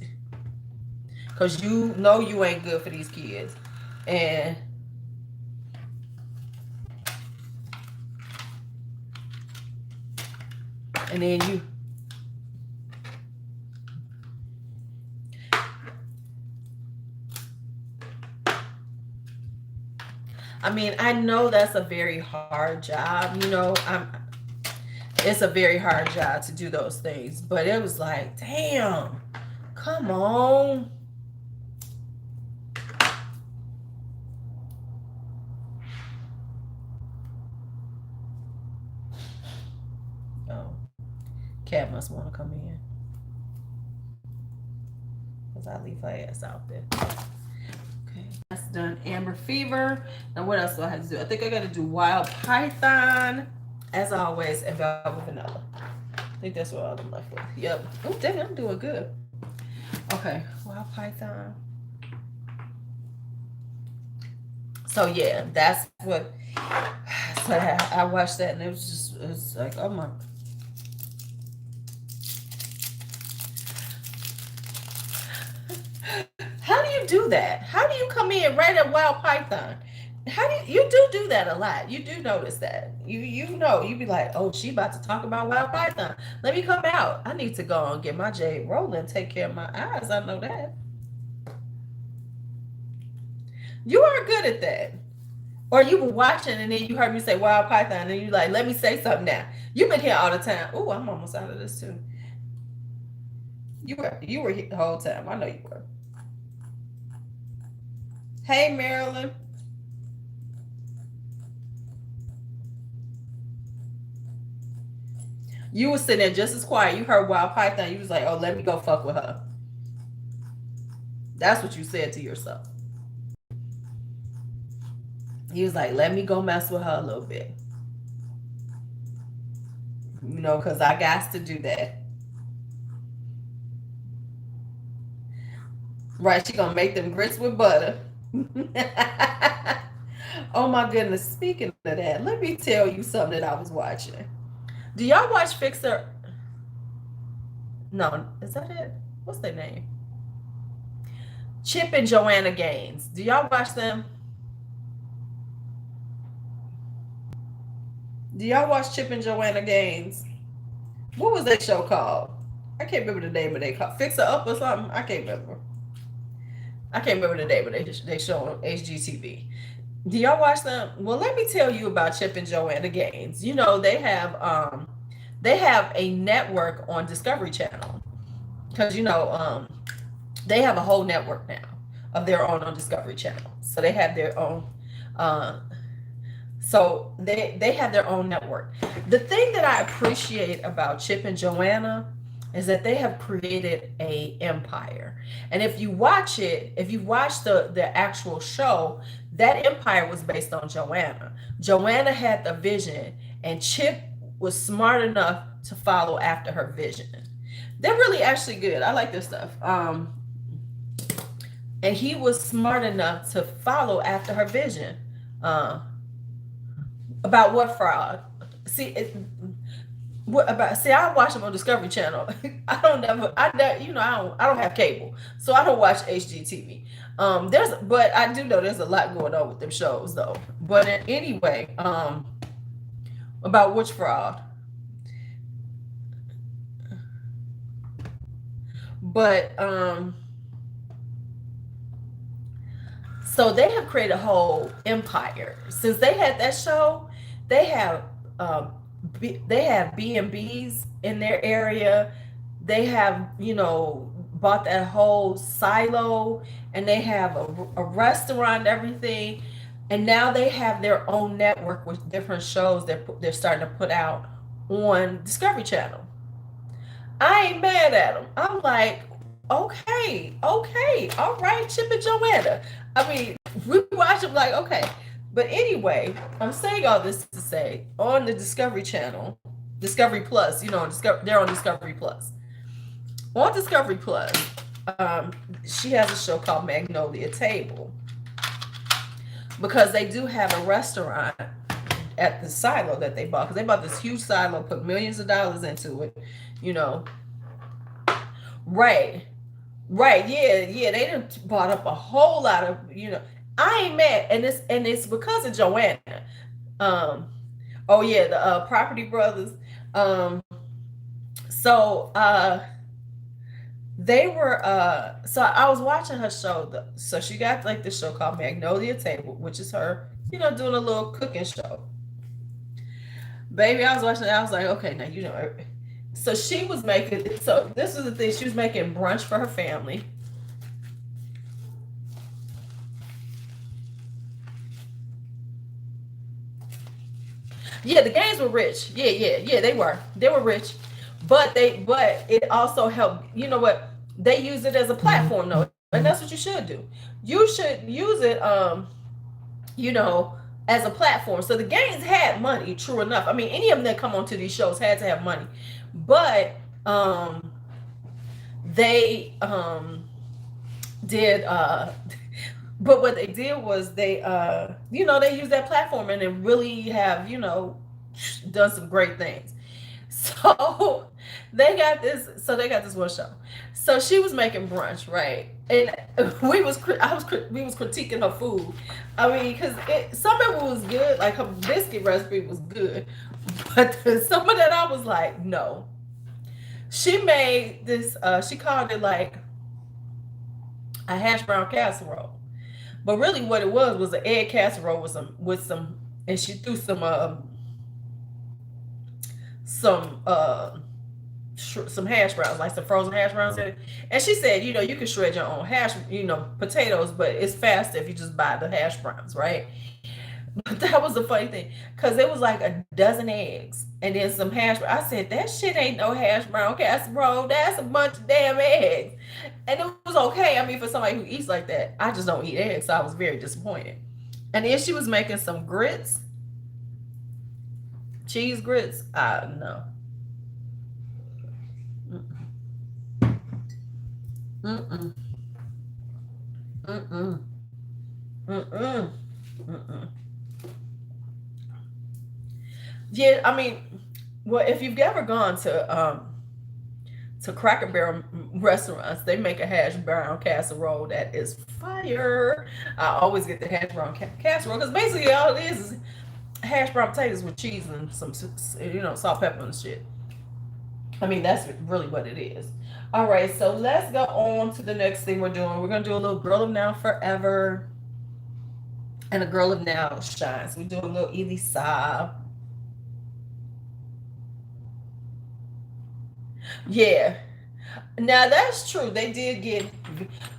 you ain't good for these kids, and then you. I mean, I know that's a very hard job. It's a very hard job to do those things, but it was like, damn, come on. cat must want to come in. Because I leave her ass out there. Okay, that's done. Amber Fever. Now what else do I have to do? I think I got to do Wild Python, as always, and Velvet Vanilla. I think that's what I'm left with. Yep. Oh, dang, I'm doing good. Okay, Wild Python. So yeah, that's what. So I watched that and it was like, oh my. How do you do that? How do you come in right at Wild Python? How do you do that a lot? You do notice that. You know, you be like, oh, she about to talk about Wild Python. Let me come out. I need to go and get my jade rolling, take care of my eyes. I know that. You are good at that. Or you were watching and then you heard me say Wild Python and you like, let me say something now. You've been here all the time. Oh, I'm almost out of this too. You were here the whole time. I know you were. Hey, Marilyn. You were sitting there just as quiet. You heard Wild Python. You was like, oh, let me go fuck with her. That's what you said to yourself. He was like, let me go mess with her a little bit. You know, because I got to do that. Right, she gonna make them grits with butter. Oh my goodness. Speaking of that, let me tell you something that I was watching. Do y'all watch Fixer? No, is that it? What's their name? Chip and Joanna Gaines. Do y'all watch them? Do y'all watch Chip and Joanna Gaines? What was that show called? I can't remember the name of they called. Fixer Up or something? I can't remember. I can't remember the name, but they show on HGTV. Do y'all watch them? Well, let me tell you about Chip and Joanna Gaines. You know, they have a network on Discovery Channel. Because you know, they have a whole network now of their own on Discovery Channel. So they have their own so they have their own network. The thing that I appreciate about Chip and Joanna is that they have created a empire. And if you watch it, if you watch the actual show, that empire was based on Joanna. Joanna had the vision and Chip was smart enough to follow after her vision. They're really actually good. I like their stuff. And he was smart enough to follow after her vision. About what fraud? See, what about? See, I watch them on Discovery Channel. I don't have cable, so I don't watch HGTV. But I do know there's a lot going on with them shows, though. But anyway, about which fraud? But so they have created a whole empire since they had that show. They have B&Bs in their area. They have, bought that whole silo and they have a restaurant and everything. And now they have their own network with different shows that they're starting to put out on Discovery Channel. I ain't mad at them. I'm like, okay, all right, Chip and Joanna. I mean, we watch them like, okay. But anyway, I'm saying all this to say, on the Discovery Channel, Discovery Plus, they're on Discovery Plus. On Discovery Plus, she has a show called Magnolia Table. Because they do have a restaurant at the silo that they bought. Because they bought this huge silo, put millions of dollars into it, Right. Yeah. They done bought up a whole lot of, I ain't mad, and it's because of Joanna. The Property Brothers. They were. So I was watching her show. So she got like this show called Magnolia Table, which is her, doing a little cooking show. Baby, I was watching it. I was like, okay, now So she was making. So this was the thing. She was making brunch for her family. Yeah, the Gaines were rich. Yeah, they were. They were rich. but it also helped. You know what? They use it as a platform though, and that's what you should do. You should use it, you know, as a platform. So the gangs had money, true enough. I mean, any of them that come onto these shows had to have money, but they did but what they did was they you know, they used that platform and they really have, you know, done some great things. So they got this one show. So she was making brunch, right? And we was critiquing her food. I mean, because some of it was good, like her biscuit recipe was good, but some of that I was like, no. She made this. She called it like a hash brown casserole, but really what it was an egg casserole with some, and she threw some hash browns, like some frozen hash browns in it. And she said, you know, you can shred your own hash, you know, potatoes, but it's faster if you just buy the hash browns, right? But that was the funny thing, because it was like a dozen eggs and then some hash browns. I said, that shit ain't no hash brown casserole. That's a bunch of damn eggs. And it was okay. I mean, for somebody who eats like that, I just don't eat eggs, so I was very disappointed. And then she was making some grits, cheese grits. No. Mm-mm. Mm-mm. Mm-mm. Mm-mm. Yeah, I mean, well, if you've ever gone to Cracker Barrel restaurants, they make a hash brown casserole that is fire. I always get the hash brown casserole because basically all it is hash brown potatoes with cheese and some, you know, salt, pepper, and shit. I mean, that's really what it is. All right, so let's go on to the next thing we're doing. We're gonna do a little Girl of Now Forever and a Girl of Now Shines. We do a little Elisa. Yeah. Now that's true. They did get,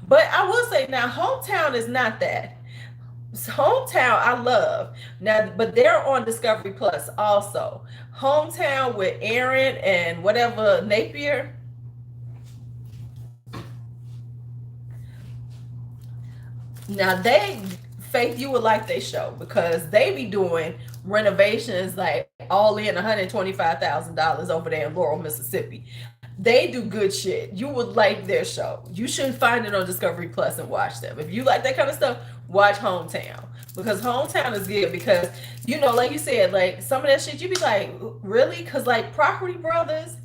but I will say now, Hometown is not that. Hometown I love now, but they're on Discovery Plus also. Hometown with Aaron and whatever Napier. Now they, Faith, you would like they show because they be doing renovations like all in $125,000 over there in Laurel, Mississippi. They do good shit. You would like their show. You should find it on Discovery Plus and watch them. If you like that kind of stuff, watch Hometown. Because Hometown is good because, you know, like you said, like some of that shit you be like, really? Because like Property Brothers.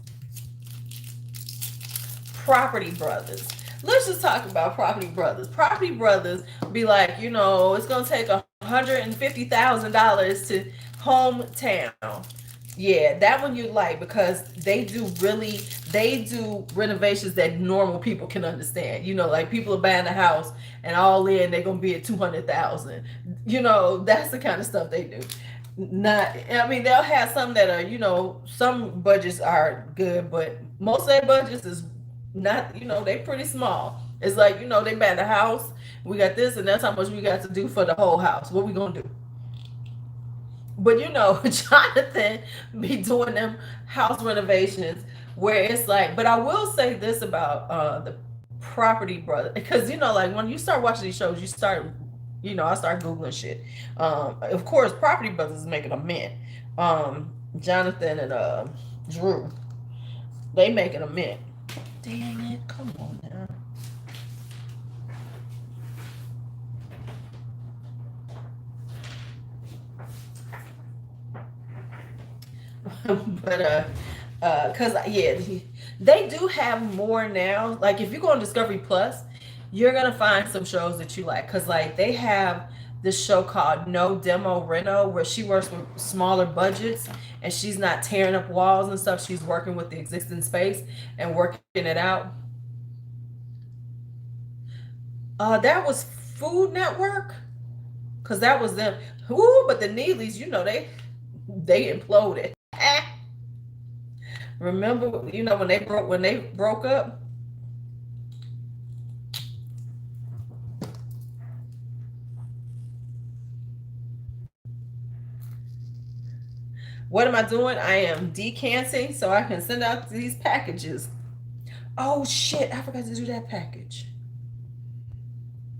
Let's just talk about Property Brothers. Property Brothers be like, you know, it's gonna take $150,000 to Hometown. Yeah, that one you like because they do renovations that normal people can understand. You know, like people are buying a house and all in they're gonna be at 200,000. You know, that's the kind of stuff they do. Not, I mean, they'll have some that are, you know, some budgets are good, but most of their budgets is not, you know, they pretty small. It's like, you know, they buy the house, we got this, and that's how much we got to do for the whole house. What we gonna do? But you know, Jonathan be doing them house renovations where it's like, but I will say this about the Property Brother, because you know, like when you start watching these shows, you start, you know, I start Googling shit. Of course, Property Brothers is making a mint. Jonathan and Drew, they making a mint. Dang it, come on now. But cause yeah, they do have more now. Like if you go on Discovery Plus, you're gonna find some shows that you like. Cause like they have this show called No Demo Reno where she works with smaller budgets and she's not tearing up walls and stuff. She's working with the existing space and working it out. That was Food Network. Cause that was them. Ooh, but the Neelys, you know, they imploded. Remember, you know, when they broke up. What am I doing? I am decanting so I can send out these packages. Oh shit, I forgot to do that package.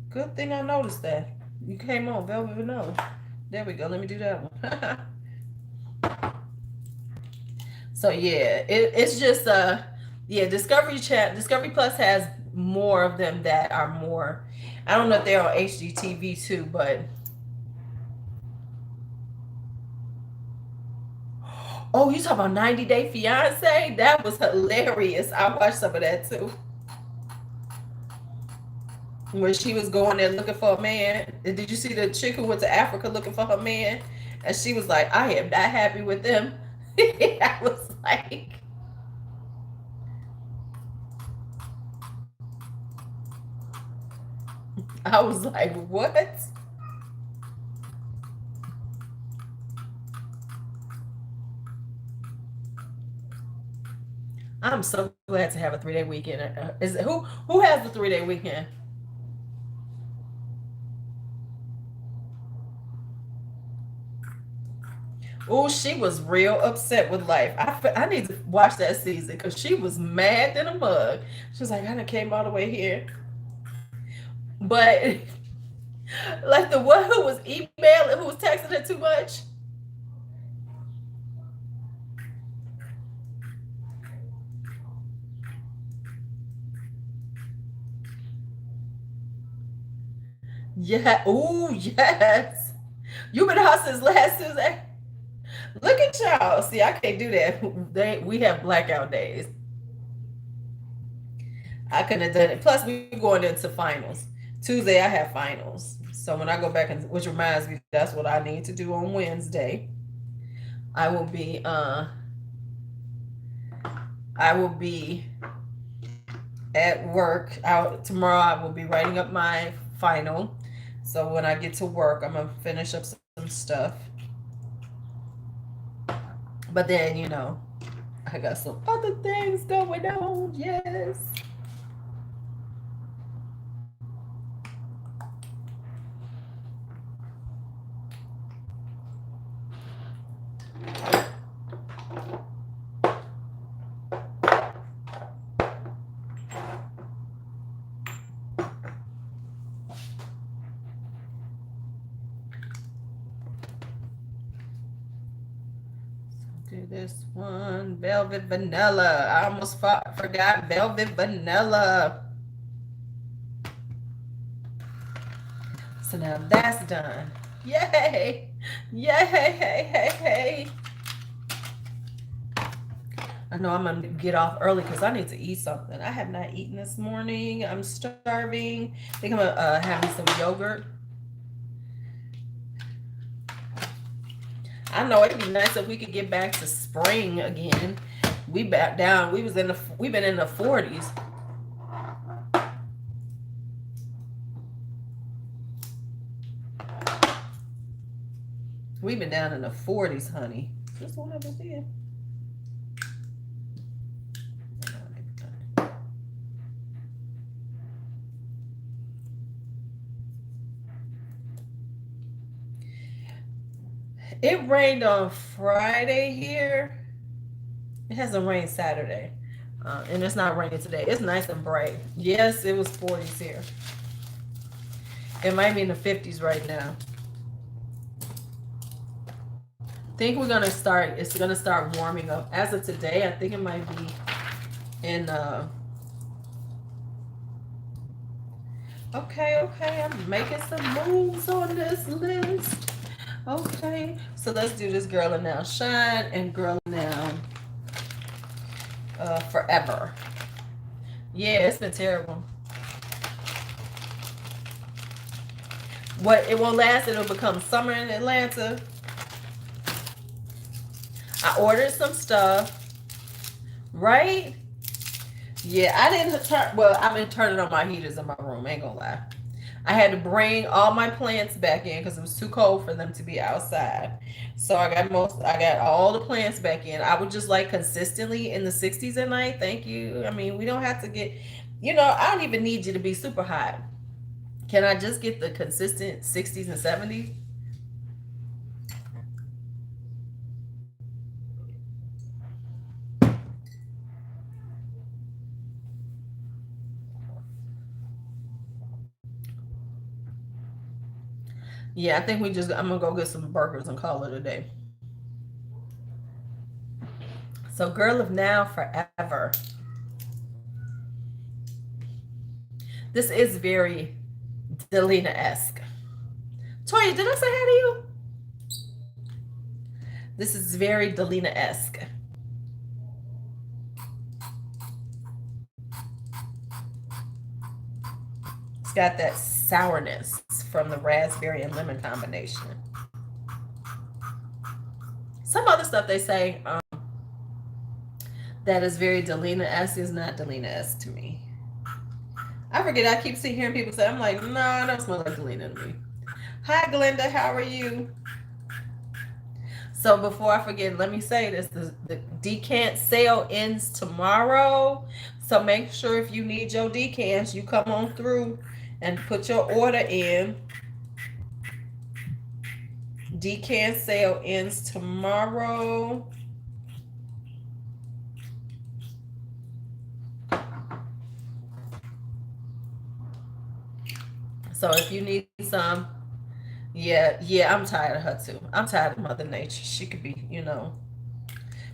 Good thing I noticed that. You came on, Velvet Vanilla. There we go. Let me do that one. So yeah, it's just yeah, Discovery Plus has more of them that are more. I don't know if they're on HGTV too, but oh, you talk about 90 Day Fiance? That was hilarious. I watched some of that too. When she was going there looking for a man. Did you see the chick who went to Africa looking for her man? And she was like, I am not happy with them. I was like, what? I'm so glad to have a 3 day weekend. Is it, who has the 3 day weekend? Oh, she was real upset with life. I need to watch that season because she was mad than a mug. She was like, I done came all the way here. But like the one who was emailing, who was texting her too much. Yeah. Oh, yes. You been out since last Tuesday. Look at y'all. See, I can't do that. We have blackout days. I couldn't have done it. Plus, we going into finals. Tuesday, I have finals. So when I go back, and which reminds me, that's what I need to do on Wednesday. I will be I will be at work. Out tomorrow. I will be writing up my final. So when I get to work, I'm gonna finish up some stuff. But then I got some other things going on. Yes. Do this one, Velvet Vanilla. I almost forgot Velvet Vanilla. So now that's done. Yay! Yay! Hey, hey, hey. I know I'm gonna get off early because I need to eat something. I have not eaten this morning. I'm starving. I think I'm gonna have me some yogurt. I know it'd be nice if we could get back to spring again. We back down. We've been in the 40s. We've been down in the 40s, honey. This one over here. It rained on Friday here. It hasn't rained Saturday. And it's not raining today. It's nice and bright. Yes, it was 40s here. It might be in the 50s right now. I think it's gonna start warming up. As of today, I think it might be in okay, I'm making some moves on this list. Okay, so let's do this Girl and Now Shine and Girl and Now Forever. Yeah, it's been terrible. What, it won't last, it'll become summer in Atlanta. I ordered some stuff, right? Yeah, I didn't turn, well, I've been turning on my heaters in my room, ain't gonna lie. I had to bring all my plants back in because it was too cold for them to be outside. So I got all the plants back in. I would just like consistently in the 60s at night. Thank you. I mean, we don't have to get, I don't even need you to be super hot. Can I just get the consistent 60s and 70s? Yeah, I think I'm gonna go get some burgers and call it a day. So, girl of now, forever. This is very Delina-esque. Toya, did I say hi to you? This is very Delina-esque. It's got that sourness from the raspberry and lemon combination. Some other stuff they say that is very Delina-esque is not Delina-esque to me. I forget. I keep hearing people say, I'm like, no, I don't smell like Delina to me. Hi, Glenda. How are you? So before I forget, let me say this. The decant sale ends tomorrow. So make sure if you need your decants, you come on through and put your order in. Decant sale ends tomorrow. So if you need some, yeah, I'm tired of her too. I'm tired of Mother Nature. She could be,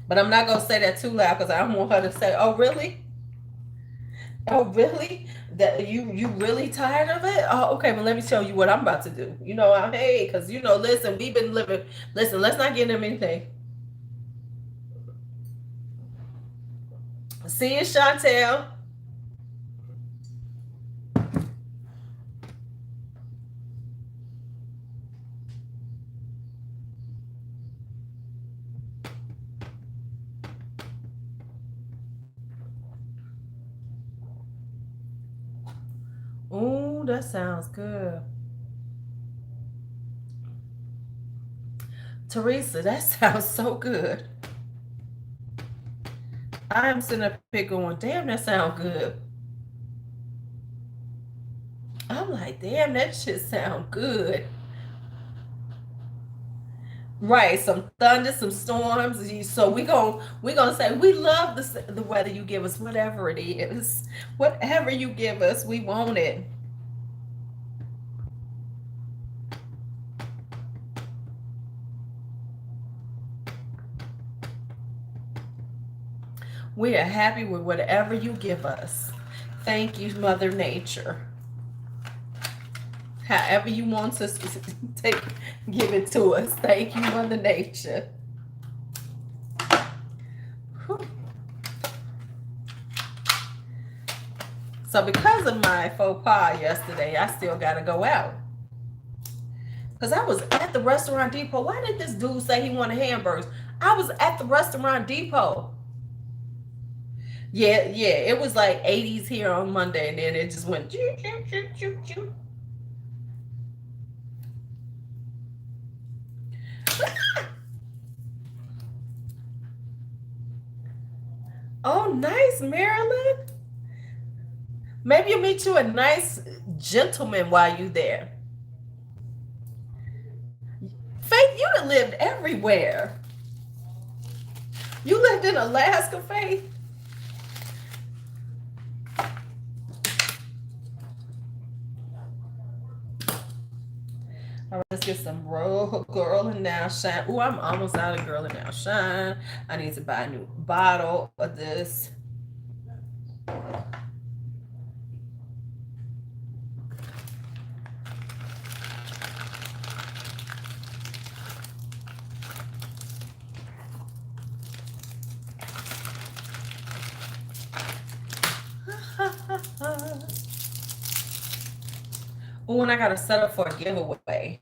But I'm not gonna say that too loud because I don't want her to say, "Oh, really? Oh, really? That you really tired of it? Oh, okay. But let me tell you what I'm about to do. Hey, because listen, we've been living. Listen, let's not get them anything. See you, Chantel. Ooh, that sounds good. Teresa, that sounds so good. I am sitting up here going, damn, that sounds good. I'm like, damn, that shit sound good. Right, some thunder, some storms. So we gonna say we love the weather you give us, whatever it is, whatever you give us, we want it. We are happy with whatever you give us. Thank you, Mother Nature. However you want us to give it to us. Thank you, Mother Nature. Whew. So because of my faux pas yesterday, I still gotta go out. Because I was at the restaurant depot. Why did this dude say he wanted hamburgers? I was at the restaurant depot. Yeah, it was like 80s here on Monday, and then it just went choo, choo, choo, choo, choo. Oh, nice, Marilyn. Maybe you meet you a nice gentleman while you there. Faith, you done lived everywhere. You lived in Alaska, Faith. All right, let's get some Girl and Now Shine. Ooh, I'm almost out of Girl and Now Shine. I need to buy a new bottle of this. Oh, and I got to set up for a giveaway.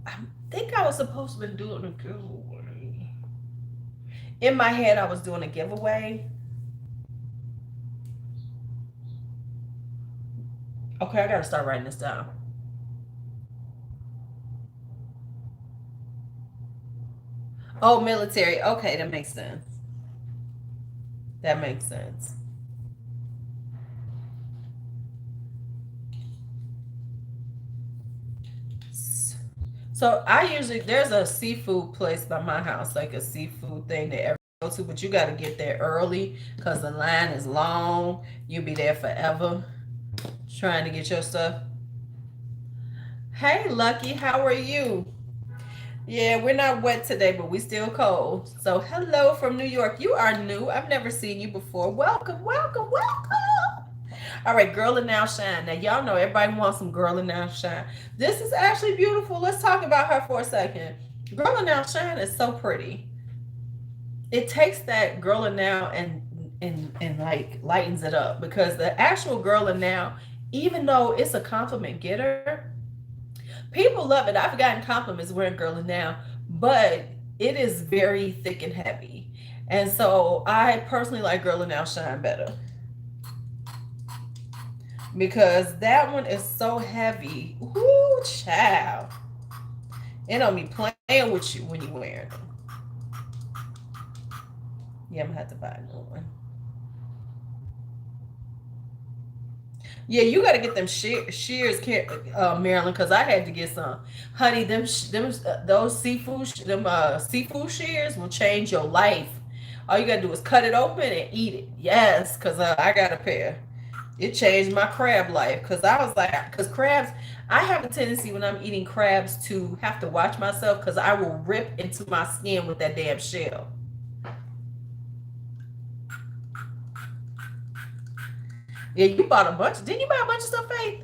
I think I was supposed to be doing a giveaway. In my head, I was doing a giveaway. Okay, I got to start writing this down. Oh, military. Okay, that makes sense. That makes sense. So there's a seafood place by my house, like a seafood thing that everyone go to, but you got to get there early because the line is long. You'll be there forever trying to get your stuff. Hey, Lucky, how are you? Yeah, we're not wet today, but we still cold. So, hello from New York. You are new. I've never seen you before. Welcome, welcome, welcome. All right, Girl and Now Shine. Now, y'all know everybody wants some Girl and Now Shine. This is actually beautiful. Let's talk about her for a second. Girl and Now Shine is so pretty. It takes that Girl and Now and like lightens it up because the actual Girl and Now, even though it's a compliment getter, people love it. I've gotten compliments wearing Girl and Now, but it is very thick and heavy. And so I personally like Girl and Now Shine better because that one is so heavy. Ooh, child. It don't be playing with you when you're wearing them. Yeah, I'm gonna have to buy a new one. Yeah, you got to get them shears, Maryland, because I had to get some. Honey, those seafood shears will change your life. All you got to do is cut it open and eat it. Yes, because I got a pair. It changed my crab life because I was like, because crabs, I have a tendency when I'm eating crabs to have to watch myself because I will rip into my skin with that damn shell. Yeah, you bought a bunch. Didn't you buy a bunch of stuff, Faith?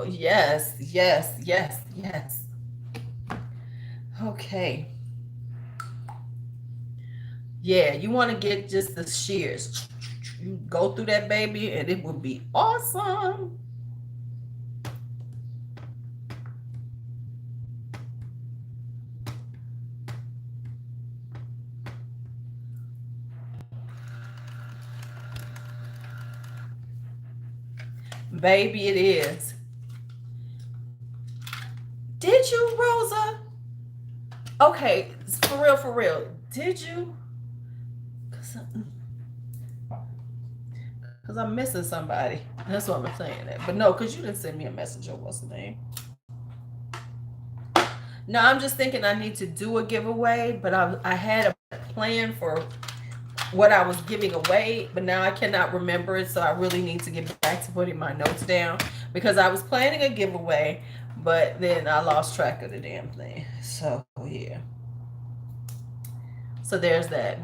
Yes, yes, yes, yes. Okay. Yeah, you want to get just the shears. You go through that baby and it will be awesome. Baby, it is. Did you, Rosa? Okay, for real, for real. Did you? Because I'm missing somebody. That's why I'm saying that. But no, because you didn't send me a message or what's the name. No, I'm just thinking I need to do a giveaway, but I had a plan for what I was giving away, but now I cannot remember it, so I really need to get back to putting my notes down because I was planning a giveaway, but then I lost track of the damn thing. So yeah. So there's that.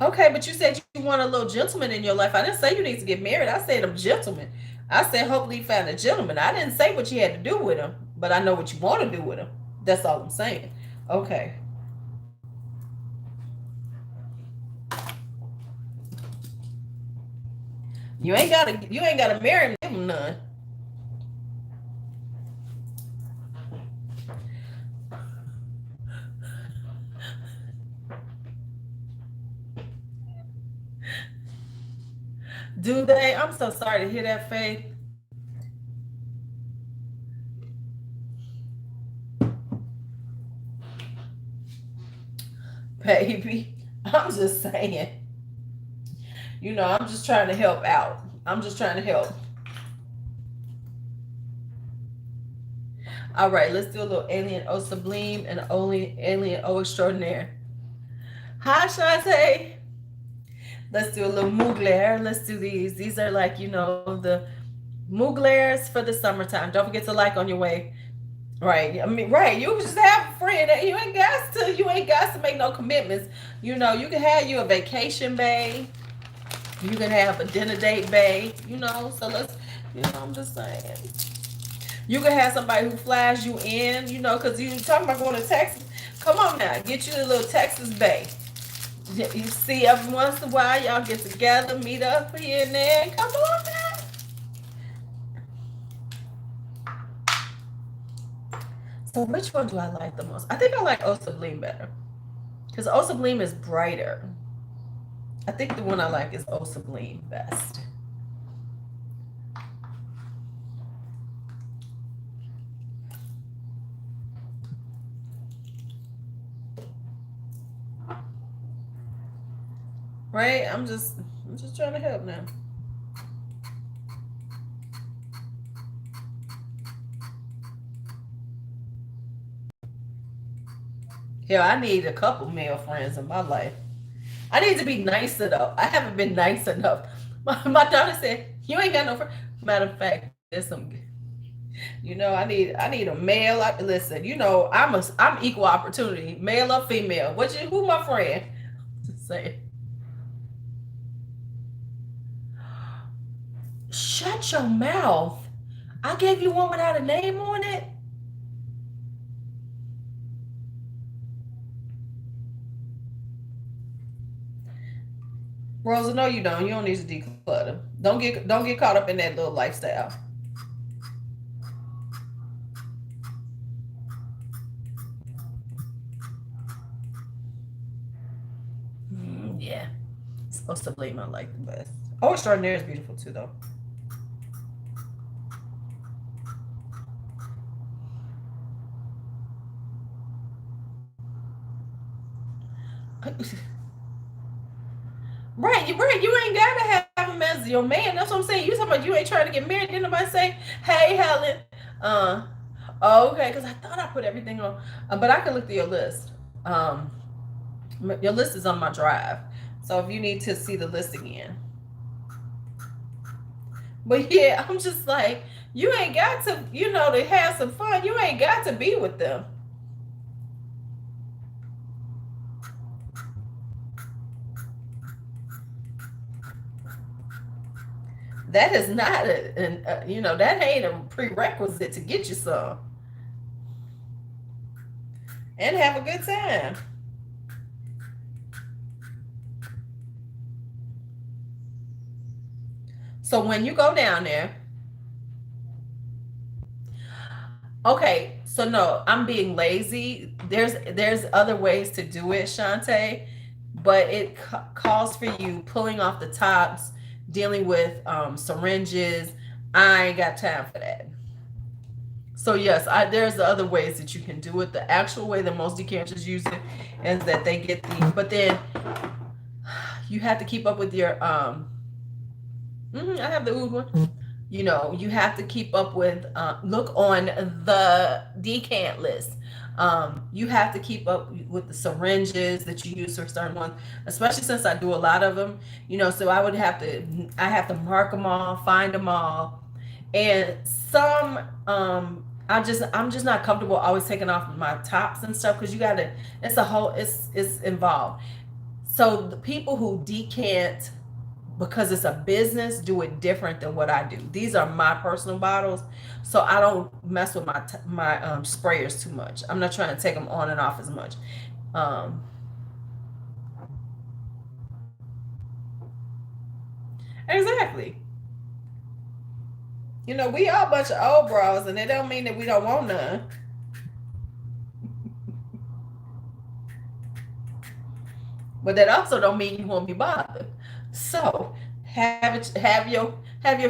Okay, but you said you want a little gentleman in your life. I didn't say you need to get married. I said a gentleman. I said hopefully you found a gentleman. I didn't say what you had to do with him, but I know what you want to do with him. That's all I'm saying. Okay. You ain't gotta marry him, give him none. Do they? I'm so sorry to hear that, Faith. Baby. I'm just saying. I'm just trying to help out. I'm just trying to help. All right, let's do a little alien O sublime and only alien O extraordinaire. Hi, Shantae. Let's do a little Mugler. Let's do these. These are like, the Muglers for the summertime. Don't forget to like on your way. Right. I mean, right. You just have a friend. You ain't got to make no commitments. You can have you a vacation bay. You can have a dinner date bay. So I'm just saying. You can have somebody who flies you in, because you talking about going to Texas. Come on now, get you a little Texas bay. You see, every once in a while, y'all get together, meet up here and there. Come on now. So which one do I like the most? I think I like O Sublime better. Because O Sublime is brighter. I think the one I like is O Sublime best. Right? I'm just trying to help now. Hell, I need a couple male friends in my life. I need to be nicer though. I haven't been nice enough. My daughter said, "You ain't got no friends." Matter of fact, there's some. I need a male. Listen, I'm equal opportunity, male or female. Who my friend? Just say, shut your mouth. I gave you one without a name on it. Rosa, no, you don't. You don't need to declutter. Don't get caught up in that little lifestyle. Yeah, supposed to blame I like the best. Oh, extraordinary is beautiful too, though. Right. You ain't gotta have him as your man. That's what I'm saying. You talking about you ain't trying to get married? Didn't nobody say, "Hey, Helen"? Uh, oh, okay. Because I thought I put everything on, but I can look through your list. Um, your list is on my drive, so if you need to see the list again. But yeah, I'm just like, you ain't got to, to have some fun. You ain't got to be with them. That is not that ain't a prerequisite to get you some and have a good time. So when you go down there, okay, so no, I'm being lazy. There's other ways to do it, Shantae, but it calls for you pulling off the tops, dealing with syringes. I ain't got time for that. So yes, there's the other ways that you can do it. The actual way that most decanters use it is that they get but then you have to keep up with your I have the oud one. You have to keep up with look on the decant list. You have to keep up with the syringes that you use for certain ones, especially since I do a lot of them. So I have to mark them all, find them all, and some I'm just not comfortable always taking off my tops and stuff because you gotta. It's involved. So the people who decant because it's a business do it different than what I do. These are my personal bottles, so I don't mess with my sprayers too much. I'm not trying to take them on and off as much. Um, exactly. We are a bunch of old bras, and it don't mean that we don't want none. But that also don't mean you won't be bothered. So have your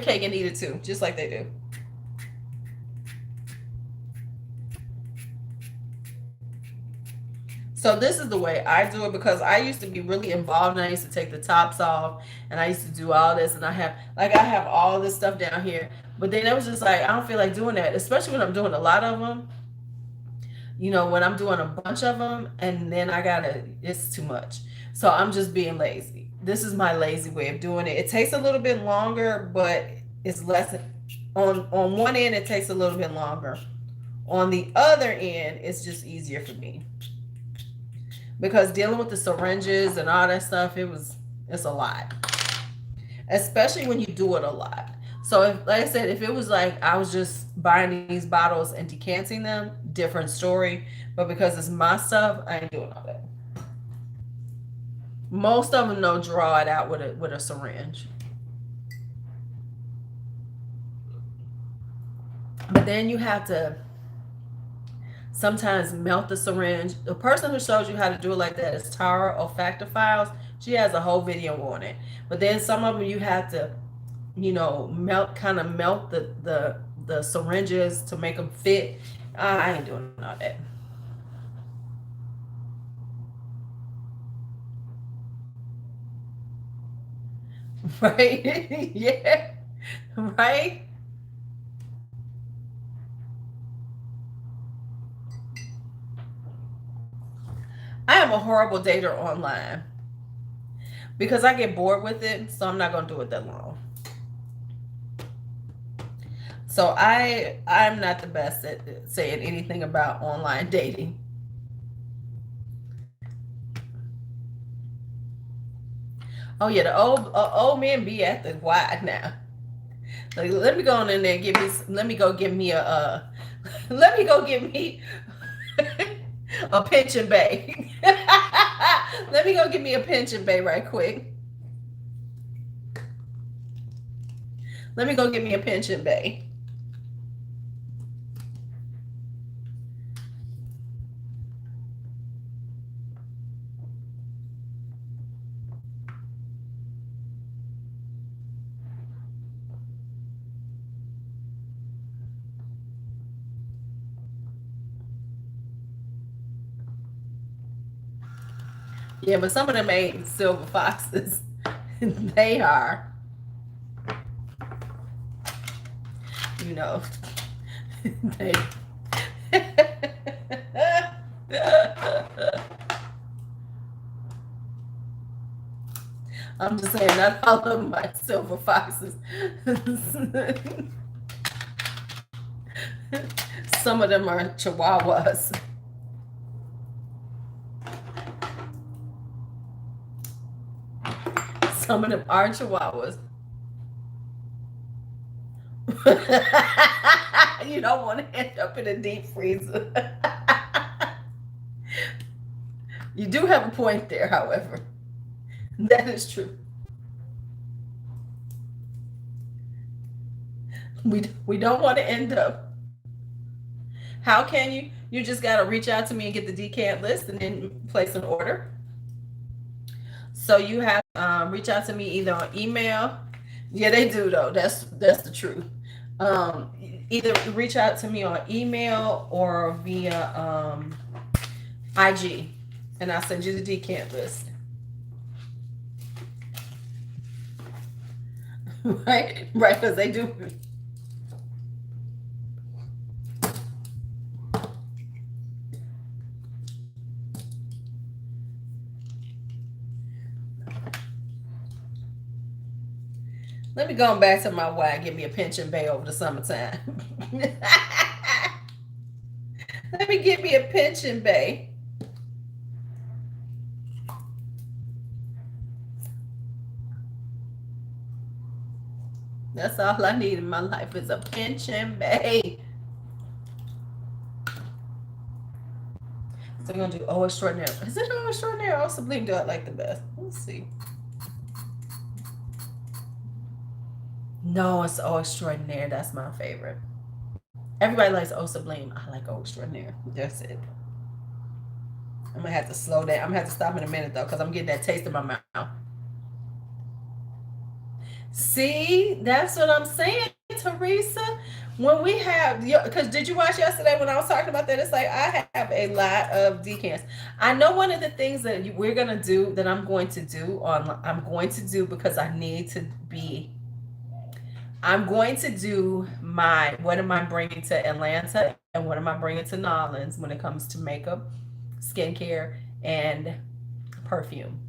cake and eat it too, just like they do. So this is the way I do it because I used to be really involved and I used to take the tops off and I used to do all this and I have all this stuff down here. But then it was just like I don't feel like doing that, especially when I'm doing a lot of them. When I'm doing a bunch of them and then it's too much. So I'm just being lazy. This is my lazy way of doing it. It takes a little bit longer, but it's less on one end it takes a little bit longer. On the other end, it's just easier for me because dealing with the syringes and all that stuff, it's a lot, especially when you do it a lot. So if, like I said, if it was like I was just buying these bottles and decanting them, different story. But because it's my stuff, I ain't doing all that. Most of them know draw it out with a syringe. But then you have to sometimes melt the syringe. The person who shows you how to do it like that is Tara Olfactophiles. She has a whole video on it. But then some of them you have to, melt the syringes to make them fit. I ain't doing all that. Right? Yeah. Right? am a horrible dater online because I get bored with it, so I'm not gonna do it that long. So I'm not the best at saying anything about online dating. Oh yeah, the old men be at the wide now. Like, let me go on in there and give me. Let me go give me a. Let me go give me a pension bay. Let me go give me a pension bay right quick. Let me go get me a pension bay. Yeah, but some of them ain't silver foxes. They are, you know, they. I'm just saying, not all of them are silver foxes. Some of them are chihuahuas. Some of them are chihuahuas. You don't want to end up in a deep freezer. You do have a point there, however. That is true. We don't want to end up. How can you? You just got to reach out to me and get the decant list and then place an order. So you have reach out to me either on email. Yeah, they do though. That's the truth. Either reach out to me on email or via IG, and I'll send you the decant list. Right, because they do. Let me go back to my wife. Give me a pension bay over the summertime. Let me give me a pension bay. That's all I need in my life is a pension bay. So we're gonna do Oh Extraordinary. Is it Oh Extraordinary or Oh Sublime do I like the best? Let's see. No, it's Oh Extraordinary. That's my favorite. Everybody likes Oh Sublime. I like Oh Extraordinary. That's it. I'm gonna have to slow down. I'm gonna have to stop in a minute though, because I'm getting that taste in my mouth. See, that's what I'm saying, Teresa. When we have, because did you watch yesterday when I was talking about that? It's like I have a lot of decants. I know one of the things that we're gonna do that I'm going to do because I need to be. I'm going to do what am I bringing to Atlanta and what am I bringing to Nolans when it comes to makeup, skincare, and perfume.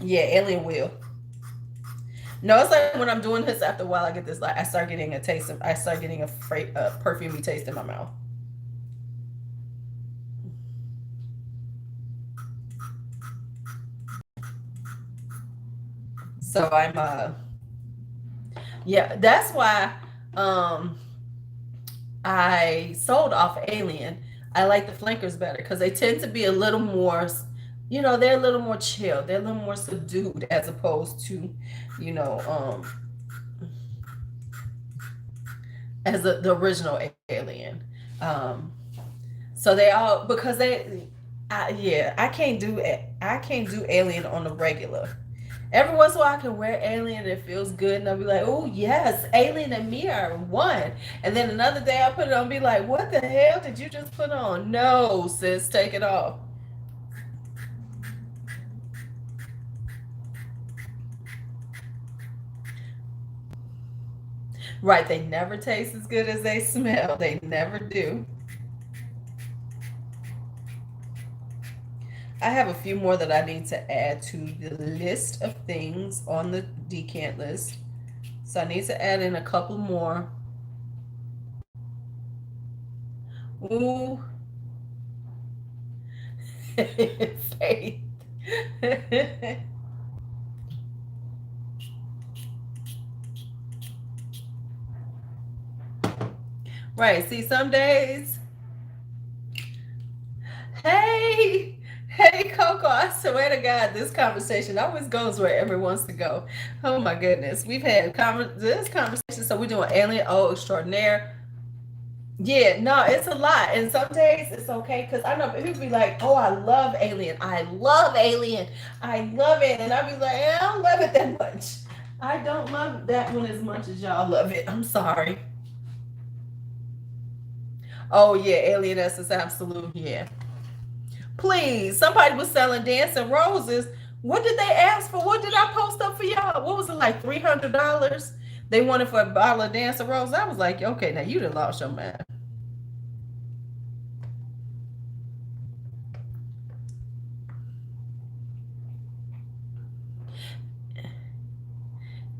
Yeah, Alien will. No, it's like when I'm doing this, after a while, I get this, like, I start getting a perfumey taste in my mouth. So yeah, that's why I sold off Alien. I like the flankers better because they tend to be a little more, they're a little more chill. They're a little more subdued as opposed to, you know, as the original Alien. So they all, because I can't do it. I can't do Alien on the regular. Every once in a while, I can wear Alien and it feels good, and I'll be like, "Oh yes, Alien and me are one." And then another day, I put it on, and be like, "What the hell did you just put on?" No, sis, take it off. Right? They never taste as good as they smell. They never do. I have a few more that I need to add to the list of things on the decant list. So I need to add in a couple more. Ooh. Faith. Right. See, some days, hey, hey, Coco, I swear to God, this conversation always goes where everyone wants to go. Oh my goodness. We've had this conversation. So we're doing Alien O Extraordinaire. Yeah, no, it's a lot. And some days it's okay because I know people be like, oh, I love Alien. I love Alien. I love it. And I be like, I don't love it that much. I don't love that one as much as y'all love it. I'm sorry. Oh, yeah, Alien Essence Absolute. Yeah. Please, somebody was selling dancing roses. What did they ask for? What did I post up for y'all? What was it, like $300? They wanted for a bottle of dancing roses. I was like, okay, now you done lost your mind.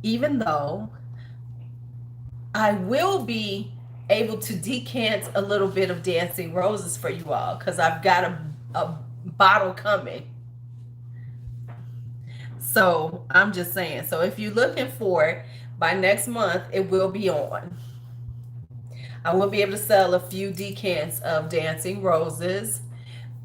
Even though I will be able to decant a little bit of dancing roses for you all because I've got a bottle coming. So I'm just saying. So if you're looking for it by next month, it will be on. I will be able to sell a few decants of dancing roses.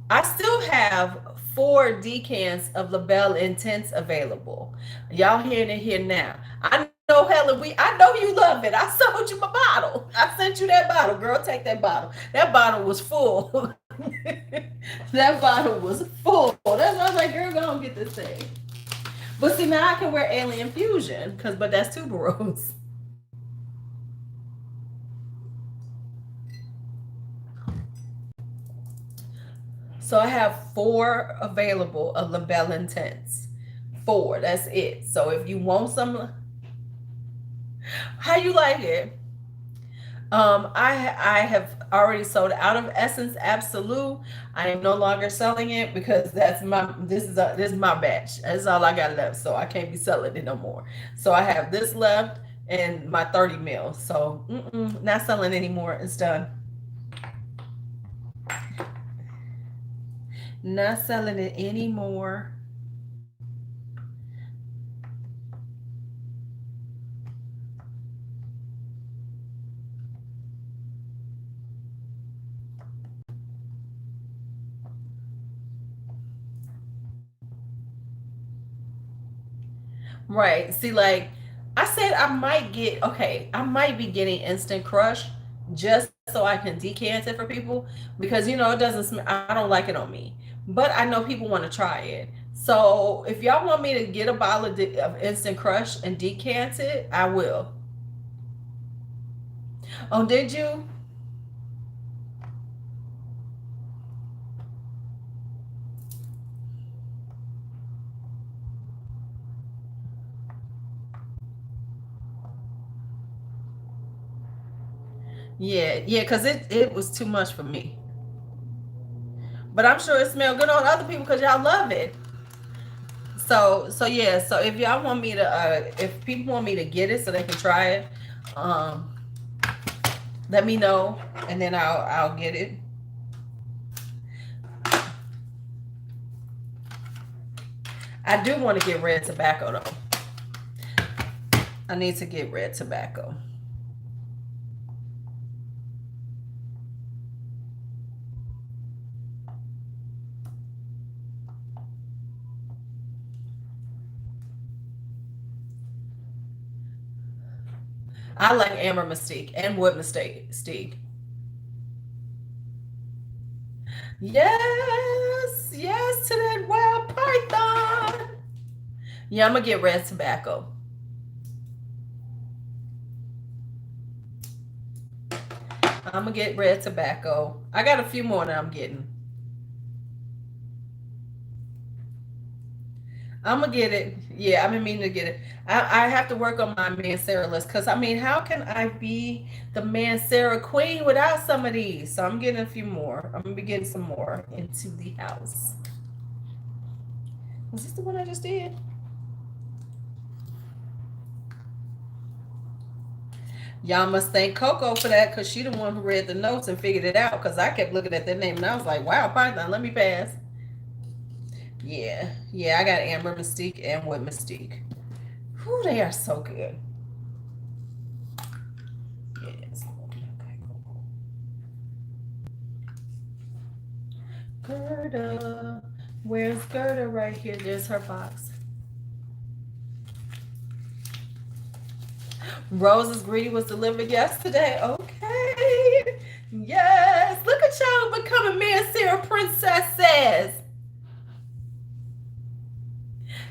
I still have 4 decants of LaBelle Intense available. Y'all hearing it here now. I know, Helen, I know you love it. I sold you my bottle. I sent you that bottle. Girl, take that bottle. That bottle was full. That bottle was full. That's why I was like, girl, go and get this thing. But see, now I can wear Alien Fusion, but that's tuberose. So I have 4 available of LaBelle Intense. 4, that's it. So if you want some, how you like it? I have already sold out of Essence Absolute. I am no longer selling it because this is my batch. That's all I got left. So I can't be selling it no more. So I have this left and my 30 mil. So not selling anymore. It's done. Not selling it anymore. Right. See, like I said, I might be getting Instant Crush just so I can decant it for people because it doesn't I don't like it on me. But I know people want to try it. So if y'all want me to get a bottle of Instant Crush and decant it, I will. Oh, did you? Yeah, yeah, because it was too much for me. But I'm sure it smelled good on other people because y'all love it. So yeah. So if y'all want me to, if people want me to get it so they can try it, um, let me know, and then I'll get it. I do want to get red tobacco though. I need to get red tobacco. I like Amber Mystique and Wood Mystique. Yes, yes to that wild python. Yeah, I'm gonna get red tobacco. I'm gonna get red tobacco. I got a few more that I'm getting. I'm gonna get it. Yeah, I've been meaning to get it. I have to work on my Mancera list because I mean, how can I be the Mancera queen without some of these? So I'm getting a few more. I'm gonna be getting some more into the house. Is this the one I just did? Y'all must thank Coco for that, because she the one who read the notes and figured it out, because I kept looking at that name and I was like, wow, Python, let me pass. Yeah. Yeah, I got Amber Mystique and Wood Mystique. Whew, they are so good. Yes. Okay, cool. Gerda. Where's Gerda? Right here. There's her box. Rose's greeting was delivered yesterday. Okay. Yes. Look at y'all becoming me and Sarah princesses.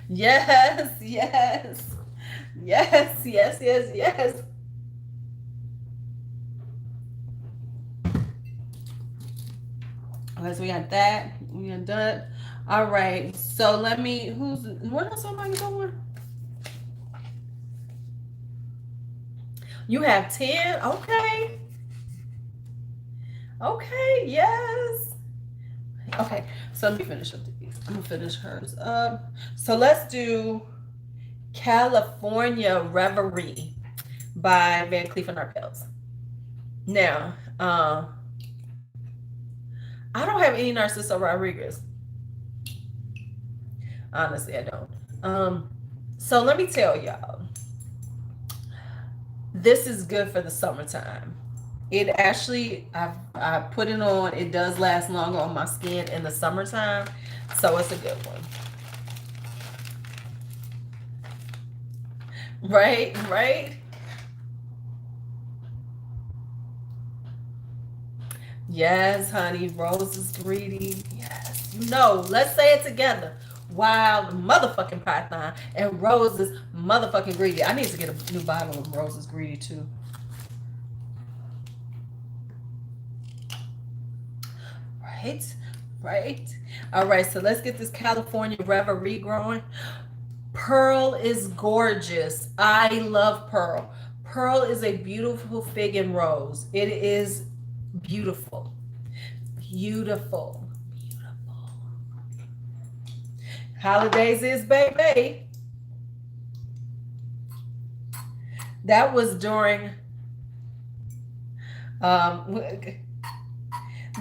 Yes, yes. Yes, yes, yes, yes. Okay, so we got that. We got that. All right. So let me. What else am I going? You have 10. Okay. Okay. Yes. Okay. So let me finish up these. I'm gonna finish hers up. So let's do California Reverie by Van Cleef and Arpels. Now, I don't have any Narciso Rodriguez. Honestly, I don't. So let me tell y'all, this is good for the summertime. It actually, I put it on. It does last longer on my skin in the summertime, so it's a good one. Right, right. Yes, honey. Rose is greedy. Yes. No, let's say it together. Wild motherfucking python and Rose is motherfucking greedy. I need to get a new bottle of Rose is greedy too. Right? Right? All right, so let's get this California Reverie growing. Pearl is gorgeous. I love Pearl. Pearl is a beautiful fig and rose. It is beautiful. Beautiful. Beautiful. Holidays is baby. That was during um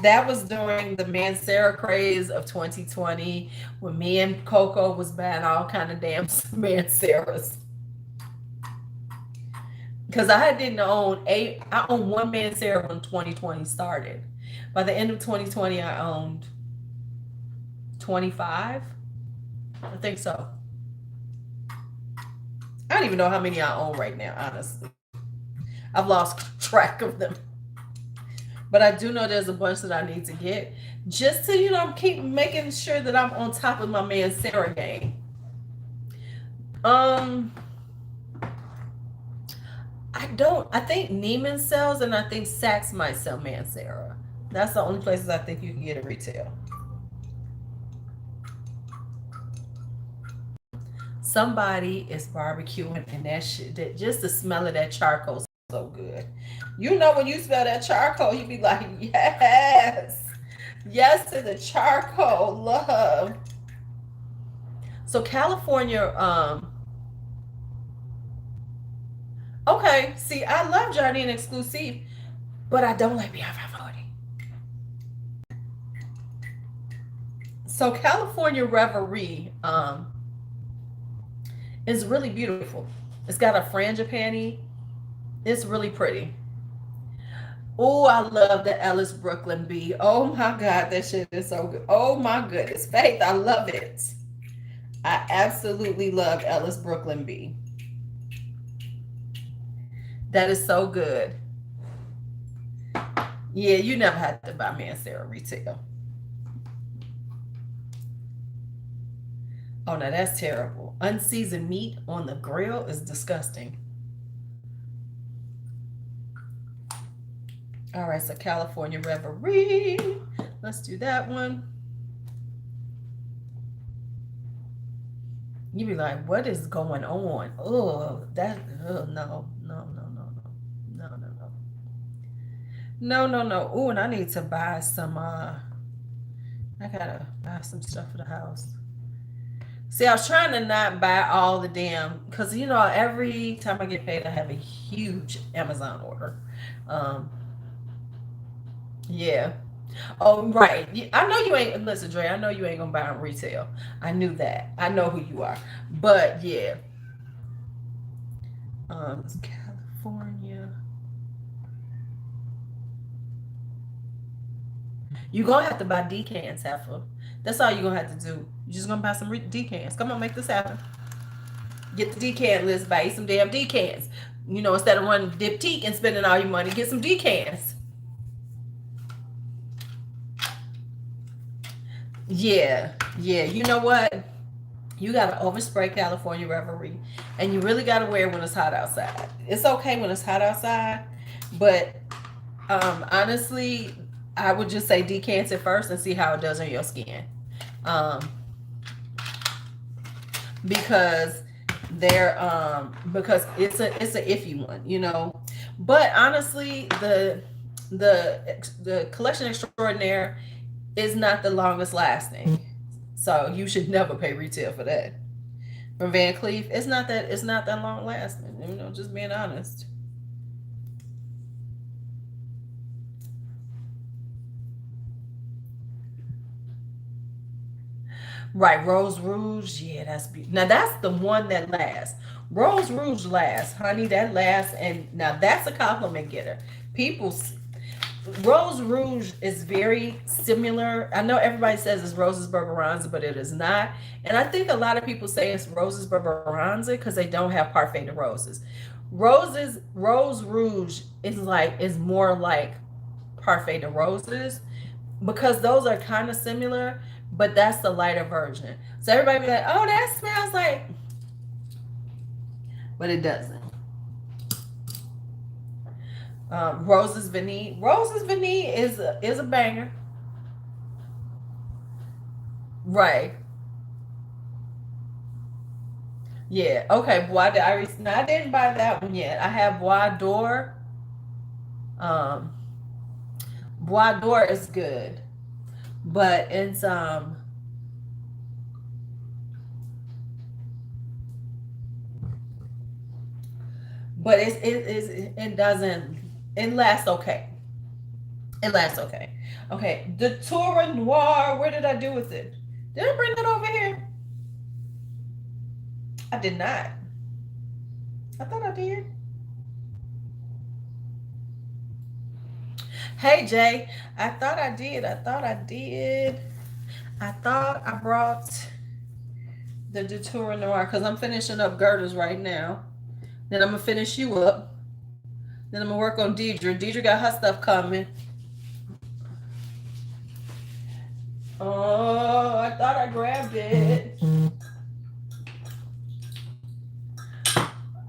that was during the Mancera craze of 2020 when me and Coco was buying all kind of damn Manceras. Because I didn't own eight, I owned one Mancera when 2020 started. By the end of 2020, I owned 25. I think so. I don't even know how many I own right now, honestly. I've lost track of them. But I do know there's a bunch that I need to get just to, keep making sure that I'm on top of my Mancera game. Um, I think Neiman sells and I think Saks might sell Mancera. That's the only places I think you can get it retail. Somebody is barbecuing and that shit, that just the smell of that charcoal is so good. When you smell that charcoal, you be like, yes. Yes to the charcoal love. So California, okay, see, I love Jardine Exclusive, but I don't like Beyond 540. So California Reverie is really beautiful. It's got a frangipani. It's really pretty. Oh, I love the Ellis Brooklyn B. Oh my God, that shit is so good. Oh my goodness. Faith, I love it. I absolutely love Ellis Brooklyn B. That is so good. Yeah, you never had to buy Mancera retail. Oh, no, that's terrible. Unseasoned meat on the grill is disgusting. All right, so California Reverie. Let's do that one. You be like, what is going on? Oh, no, no, no, no, no, no, no, no. No, no, no. Oh, and I need to buy some, I gotta buy some stuff for the house. See, I was trying to not buy all the damn, because you know every time I get paid, I have a huge Amazon order. Um, yeah. Oh, right. I know you ain't. Listen, Dre. I know you ain't gonna buy on retail. I knew that. I know who you are. But yeah. It's California. You gonna have to buy decants, Heifer. That's all you gonna have to do. You just gonna buy some decants. Come on, make this happen. Get the decant list. Buy you some damn decants. You know, instead of running diptyque and spending all your money, get some decants. Yeah, yeah. You know what? You gotta overspray California Reverie, and you really gotta wear it when it's hot outside. It's okay when it's hot outside, but honestly, I would just say decant it first and see how it does on your skin, um, because because it's a iffy one, you know. But honestly, the collection extraordinaire is not the longest lasting. So you should never pay retail for that. From Van Cleef, it's not that long lasting. You know, just being honest. Right, Rose Rouge, yeah, that's beautiful. Now that's the one that lasts. Rose Rouge lasts, honey. That lasts, and now that's a compliment getter. People, Rose Rouge is very similar. I know everybody says it's Roses Berberanza, but it is not. And I think a lot of people say it's Roses Berberanza because they don't have Parfait de Roses. Rose Rouge is more like Parfait de Roses because those are kind of similar, but that's the lighter version. So everybody be like, "Oh, that smells like," but it doesn't. Roses Vanille is a banger. Right. Yeah. Okay. Bois d'Iris. Now I didn't buy that one yet. I have Bois d'Or. Um, Bois d'Or is good, but it doesn't, it lasts okay. It lasts okay. Okay. The Tour Noir. Where did I do with it? Did I bring it over here? I did not. I thought I did. Hey Jay, I thought I did. I thought I did. I thought I brought the Detour Noir because I'm finishing up girders right now. Then I'm gonna finish you up. Then I'm gonna work on Deidre. Deidre got her stuff coming. Oh, I thought I grabbed it.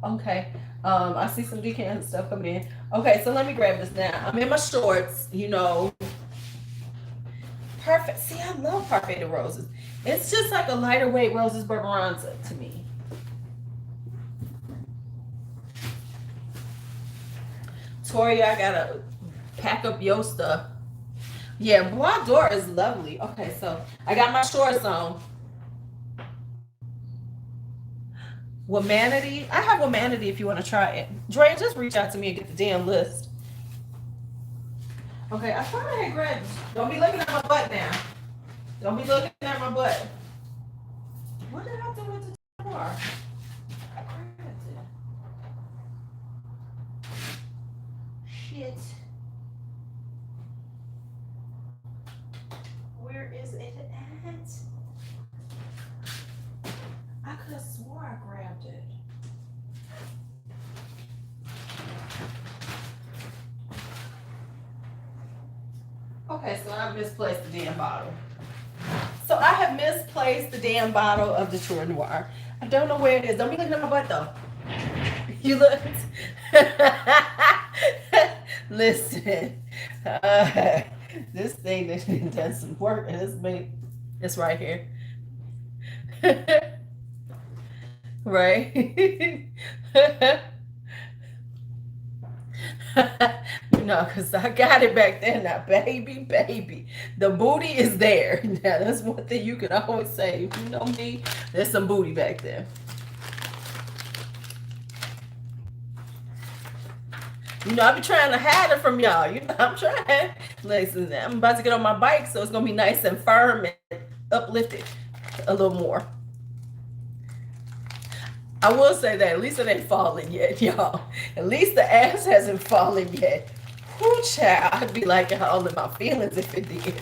Okay. I see some decant stuff coming in. Okay, so let me grab this now. I'm in my shorts, you know. Perfect. See, I love Parfait de Roses. It's just like a lighter weight Roses Berberanza to me. Tori, I gotta pack up your stuff. Yeah, Bois d'Or is lovely. Okay, so I got my shorts on. Womanity. I have Womanity if you want to try it. Dre, just reach out to me and get the damn list. Okay, I thought I had grabbed. Don't be looking at my butt now. Don't be looking at my butt. What did I do with the door? I grabbed it. Shit. Where is it at? I could have swore I grabbed it. Okay, so I misplaced the damn bottle. So I have misplaced the damn bottle of the Tour Noir. I don't know where it is. Don't be looking at my butt though. You looked. Listen, this thing that does some work and it's right here. Right. Because I got it back then. Now, baby, the booty is there. Now, that's one thing you can always say. If you know me, there's some booty back there. I be trying to hide it from y'all. I'm trying. Listen, I'm about to get on my bike, so it's gonna be nice and firm and uplifted a little more. I will say that at least it ain't falling yet, y'all. At least the ass hasn't fallen yet. Whoo, child. I'd be like all in my feelings if it did.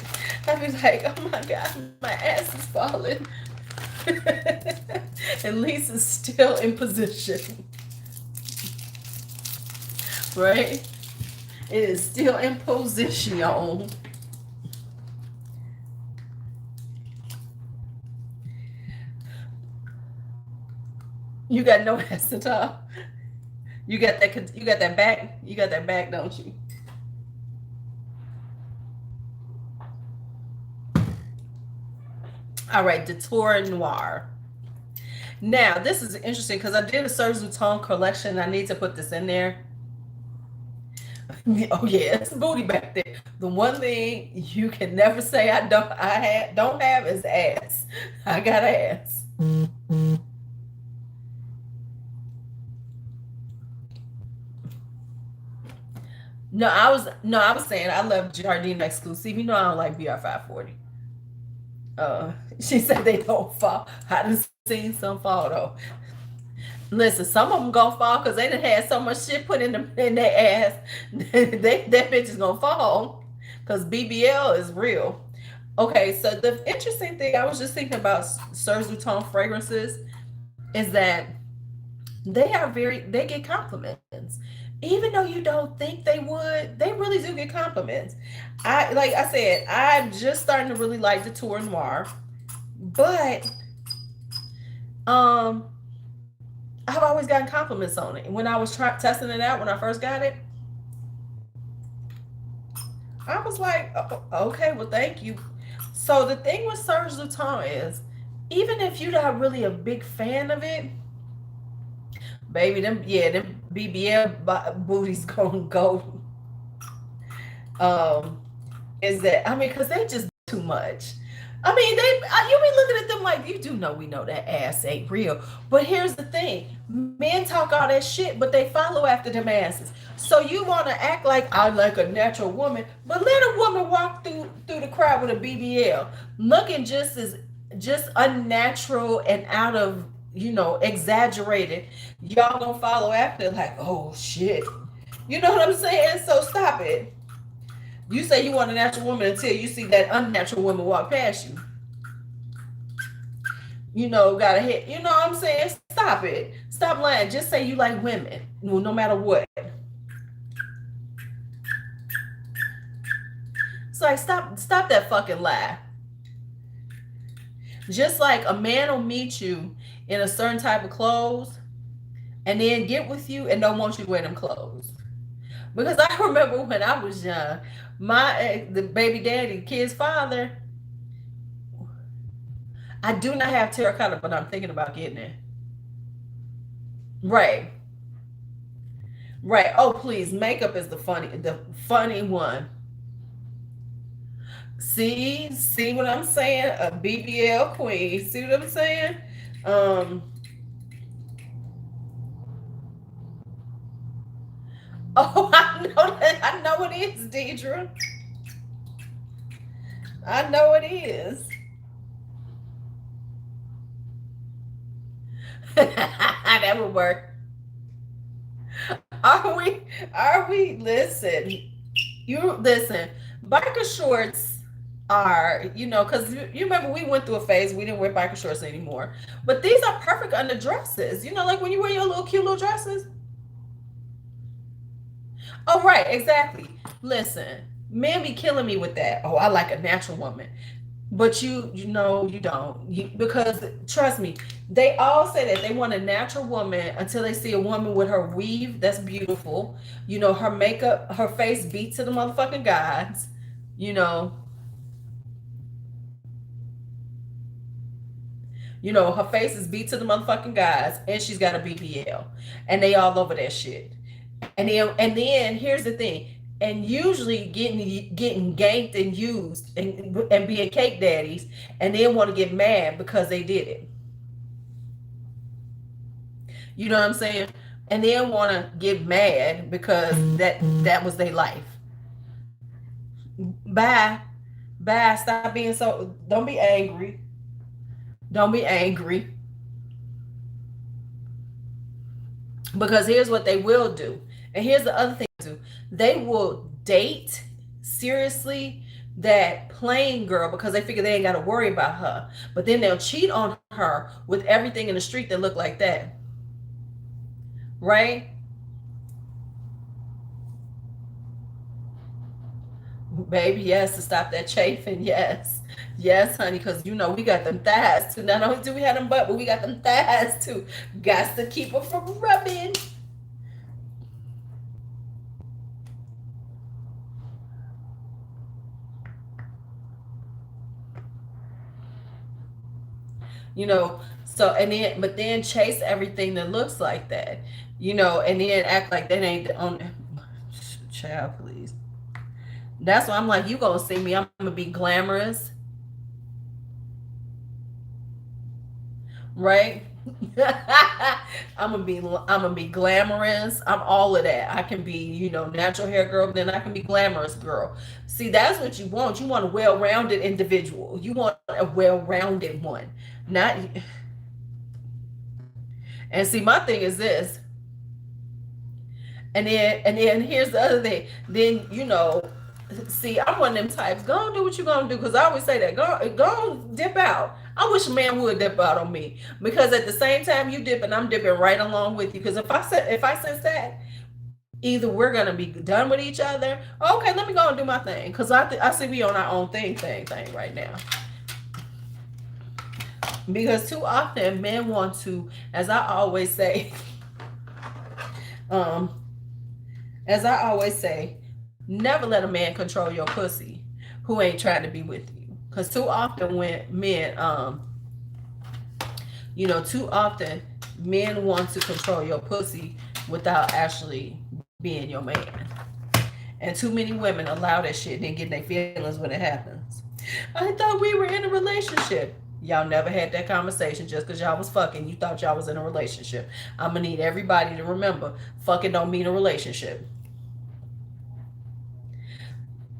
I'd be like, oh my God, my ass is falling. At least it's still in position. Right? It is still in position, y'all. You got no ass to top. You got that. You got that back. You got that back, don't you? All right, Detour Noir. Now, this is interesting because I did a Serge Lutton collection. I need to put this in there. Oh yeah, it's booty back there. The one thing you can never say don't have is ass. I got ass. No, I was saying I love Jardine exclusive. I don't like BR540. She said they don't fall. I done seen some fall though. Listen, some of them gonna fall because they done had so much shit put in their ass. That bitch is gonna fall because BBL is real. Okay, so the interesting thing I was just thinking about Serge Lutton fragrances is that they get compliments. Even though you don't think they would, they really do get compliments. Like I said, I'm just starting to really like the Tour Noir, but um I've always gotten compliments on it. When I was testing it out when I first got it, I was like, okay, well, thank you. So the thing with Serge Lutton is, even if you're not really a big fan of it, baby, them BBL booties gonna go. Um, is that I mean, because they just too much. I mean, you be looking at them like you do know we know that ass ain't real. But here's the thing: men talk all that shit, but they follow after them asses. So you want to act like I like a natural woman, but let a woman walk through the crowd with a BBL, looking just unnatural and out of exaggerated. Y'all gonna follow after like, oh shit. You know what I'm saying? So stop it. You say you want a natural woman until you see that unnatural woman walk past you. Got a hit. You know what I'm saying? Stop it. Stop lying. Just say you like women, no matter what. It's like stop that fucking lie. Just like a man will meet you in a certain type of clothes and then get with you and don't want you to wear them clothes. Because I remember when I was young, the baby daddy, kid's father, I do not have terracotta, but I'm thinking about getting it. Right. Right. Oh, please. Makeup is the funny one. See what I'm saying? A BBL queen. See what I'm saying? Um. Oh, I know that. I know it is, Deidre. I know it is. That would work. Are we? Are we? Listen. You listen. Biker shorts are, because you remember we went through a phase we didn't wear biker shorts anymore. But these are perfect under dresses. Like when you wear your little cute little dresses. Oh, right, exactly. Listen, men be killing me with that. Oh, I like a natural woman. But you know you don't. Because trust me, they all say that they want a natural woman until they see a woman with her weave that's beautiful. Her makeup, her face beat to the motherfucking gods. You know, her face is beat to the motherfucking gods, and she's got a BBL, and they all over that shit. And then here's the thing. And usually getting ganked and used and being cake daddies, and then want to get mad because they did it. You know what I'm saying? And then want to get mad because that was their life. Bye. Bye. Stop being so. Don't be angry. Don't be angry. Because here's what they will do. And here's the other thing too. They will date seriously that plain girl because they figure they ain't got to worry about her. But then they'll cheat on her with everything in the street that look like that. Right? Baby, yes, to stop that chafing. Yes. Yes, honey, because you know we got them thighs too. Not only do we have them butt, but we got them thighs too. Got to keep them from rubbing. You know, so and then but then chase everything that looks like that, and then act like that ain't the only child, please. That's why I'm like, you gonna see me, I'm gonna be glamorous, right? I'm gonna be glamorous. I'm all of that. I can be, natural hair girl, but then I can be glamorous girl. See, that's what you want. You want a well-rounded individual. You want a well-rounded one. Not and see, my thing is this. And then here's the other thing. Then see, I'm one of them types. Go on, do what you gonna do, because I always say that. Go on, dip out. I wish a man would dip out on me, because at the same time you dipping, I'm dipping right along with you. Because if I sense that either we're gonna be done with each other, okay, let me go and do my thing. Because I see we on our own thing right now. Because too often men want to, as I always say, um, as I always say, never let a man control your pussy who ain't trying to be with you. Because too often when men, too often men want to control your pussy without actually being your man. And too many women allow that shit and then get their feelings when it happens. I thought we were in a relationship. Y'all never had that conversation. Just because y'all was fucking, you thought y'all was in a relationship. I'm gonna need everybody to remember, fucking don't mean a relationship.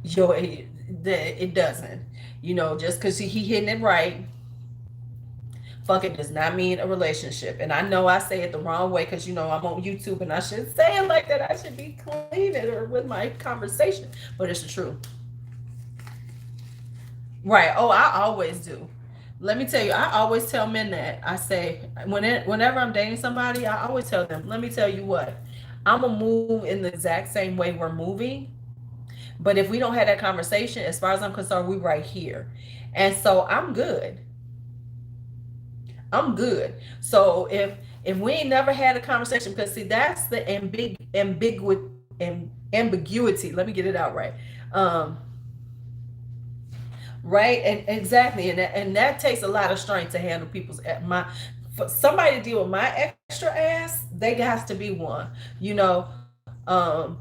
It doesn't. Just because he hitting it right, fucking does not mean a relationship. And I know I say it the wrong way because I'm on YouTube and I should say it like that. I should be clean or with my conversation, but it's the truth. Right. Oh, I always do. Let me tell you, I always tell men that. I say, whenever I'm dating somebody, I always tell them, let me tell you what, I'm going to move in the exact same way we're moving. But if we don't have that conversation, as far as I'm concerned, we right here. And so I'm good. I'm good. So if we ain't never had a conversation, because see, that's the ambiguity. Let me get it out right. Um, right, and exactly, and that takes a lot of strength to handle people's my for somebody to deal with my extra ass. They has to be one, you know. Um,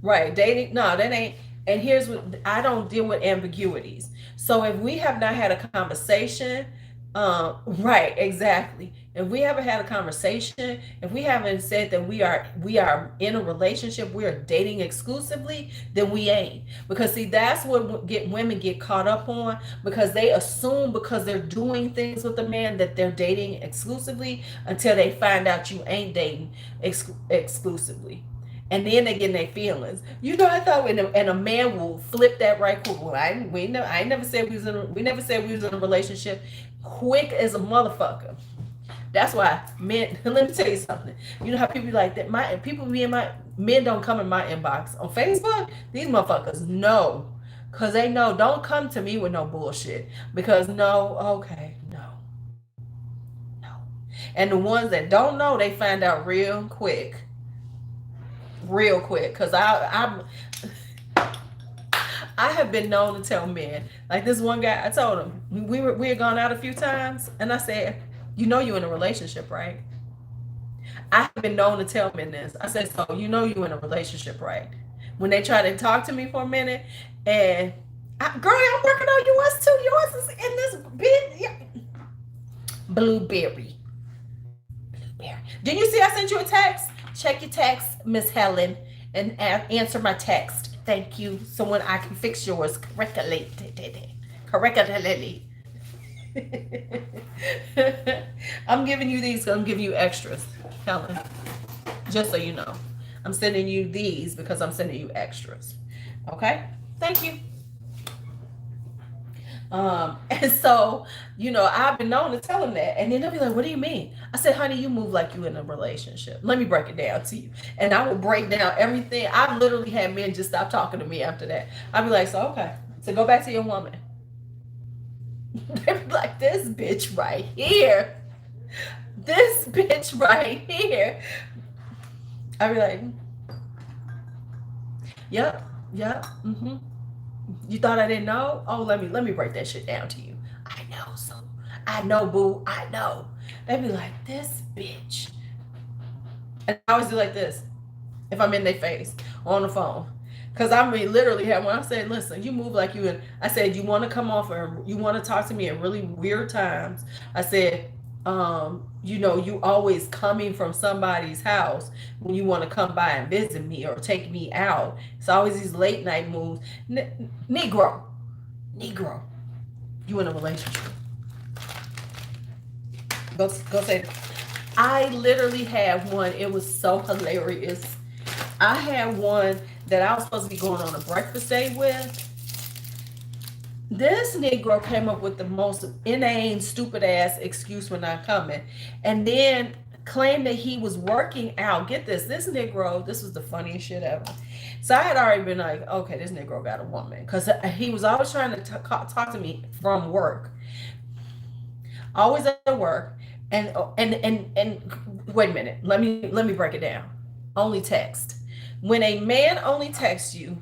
right, dating, no, that ain't. And here's what, I don't deal with ambiguities. So if we have not had a conversation, right, exactly. If we haven't had a conversation, if we haven't said that we are in a relationship, we are dating exclusively, then we ain't. Because see, that's what get women get caught up on, because they assume because they're doing things with a man that they're dating exclusively until they find out you ain't dating exclusively. And then they get in their feelings. I thought, and a man will flip that right quick. Well, I ain't never said we never said we was in a relationship. Quick as a motherfucker. That's why men. Let me tell you something. You know how people be like that. My people be in my men don't come in my inbox on Facebook. These motherfuckers know, cause they know. Don't come to me with no bullshit. Because no, okay, no, no. And the ones that don't know, they find out real quick. Cause I have been known to tell men, like this one guy. I told him we had gone out a few times, and I said, "You know, you're in a relationship, right?" I have been known to tell men this. I said, so you know you in a relationship, right? When they try to talk to me for a minute, and girl, I'm working on yours too. Yours is in this big blueberry. Blueberry. Did you see I sent you a text? Check your text, Miss Helen, and answer my text. Thank you. So when I can fix yours correctly. Correctly. I'm giving you these. I'm giving you extras, Helen. Just so you know, I'm sending you these because I'm sending you extras. Okay. Thank you. And so, I've been known to tell them that. And then they'll be like, what do you mean? I said, honey, you move like you in a relationship. Let me break it down to you. And I will break down everything. I've literally had men just stop talking to me after that. I'll be like, so, okay. So go back to your woman. They'll be like, this bitch right here. This bitch right here. I'll be like, yep, yep, mm-hmm. You thought I didn't know? Oh, let me break that shit down to you. I know, so I know, boo. I know. They be like, this bitch. And I always do like this if I'm in their face on the phone. Cause I mean, literally, when I said, listen, you move like you. And I said, you want to come off, or you want to talk to me at really weird times. I said, you always coming from somebody's house when you want to come by and visit me or take me out. It's always these late night moves. Negro, you in a relationship? Go say it. I literally had one. It was so hilarious. I had one that I was supposed to be going on a breakfast date with. This Negro came up with the most inane, stupid ass excuse for not coming, and then claimed that he was working out. Get this, Negro, this was the funniest shit ever. So I had already been like, okay, this Negro got a woman, because he was always trying to talk to me from work, always at work, and wait a minute, let me break it down. Only text. When a man only texts you,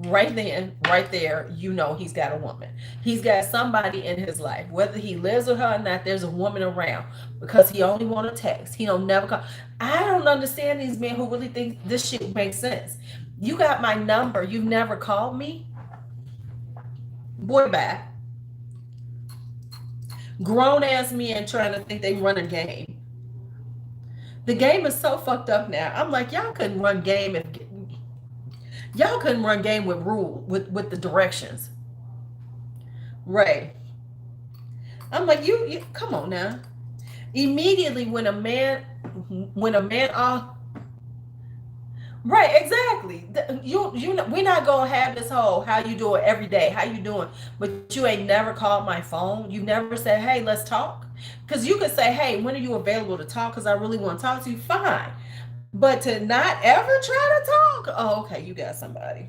right then, right there, he's got a woman. He's got somebody in his life. Whether he lives with her or not, there's a woman around, because he only want to text. He don't never call. I don't understand these men who really think this shit makes sense. You got my number. You've never called me? Boy, bye. Grown ass men trying to think they run a game. The game is so fucked up now. I'm like, y'all couldn't run game with the directions. Right. I'm like, you come on now. Immediately when a man right, exactly. We're not gonna have this whole how you doing every day, how you doing, but you ain't never called my phone. You never said, hey, let's talk. Because you could say, hey, when are you available to talk? Because I really want to talk to you. Fine. But to not ever try to talk, oh, okay, you got somebody.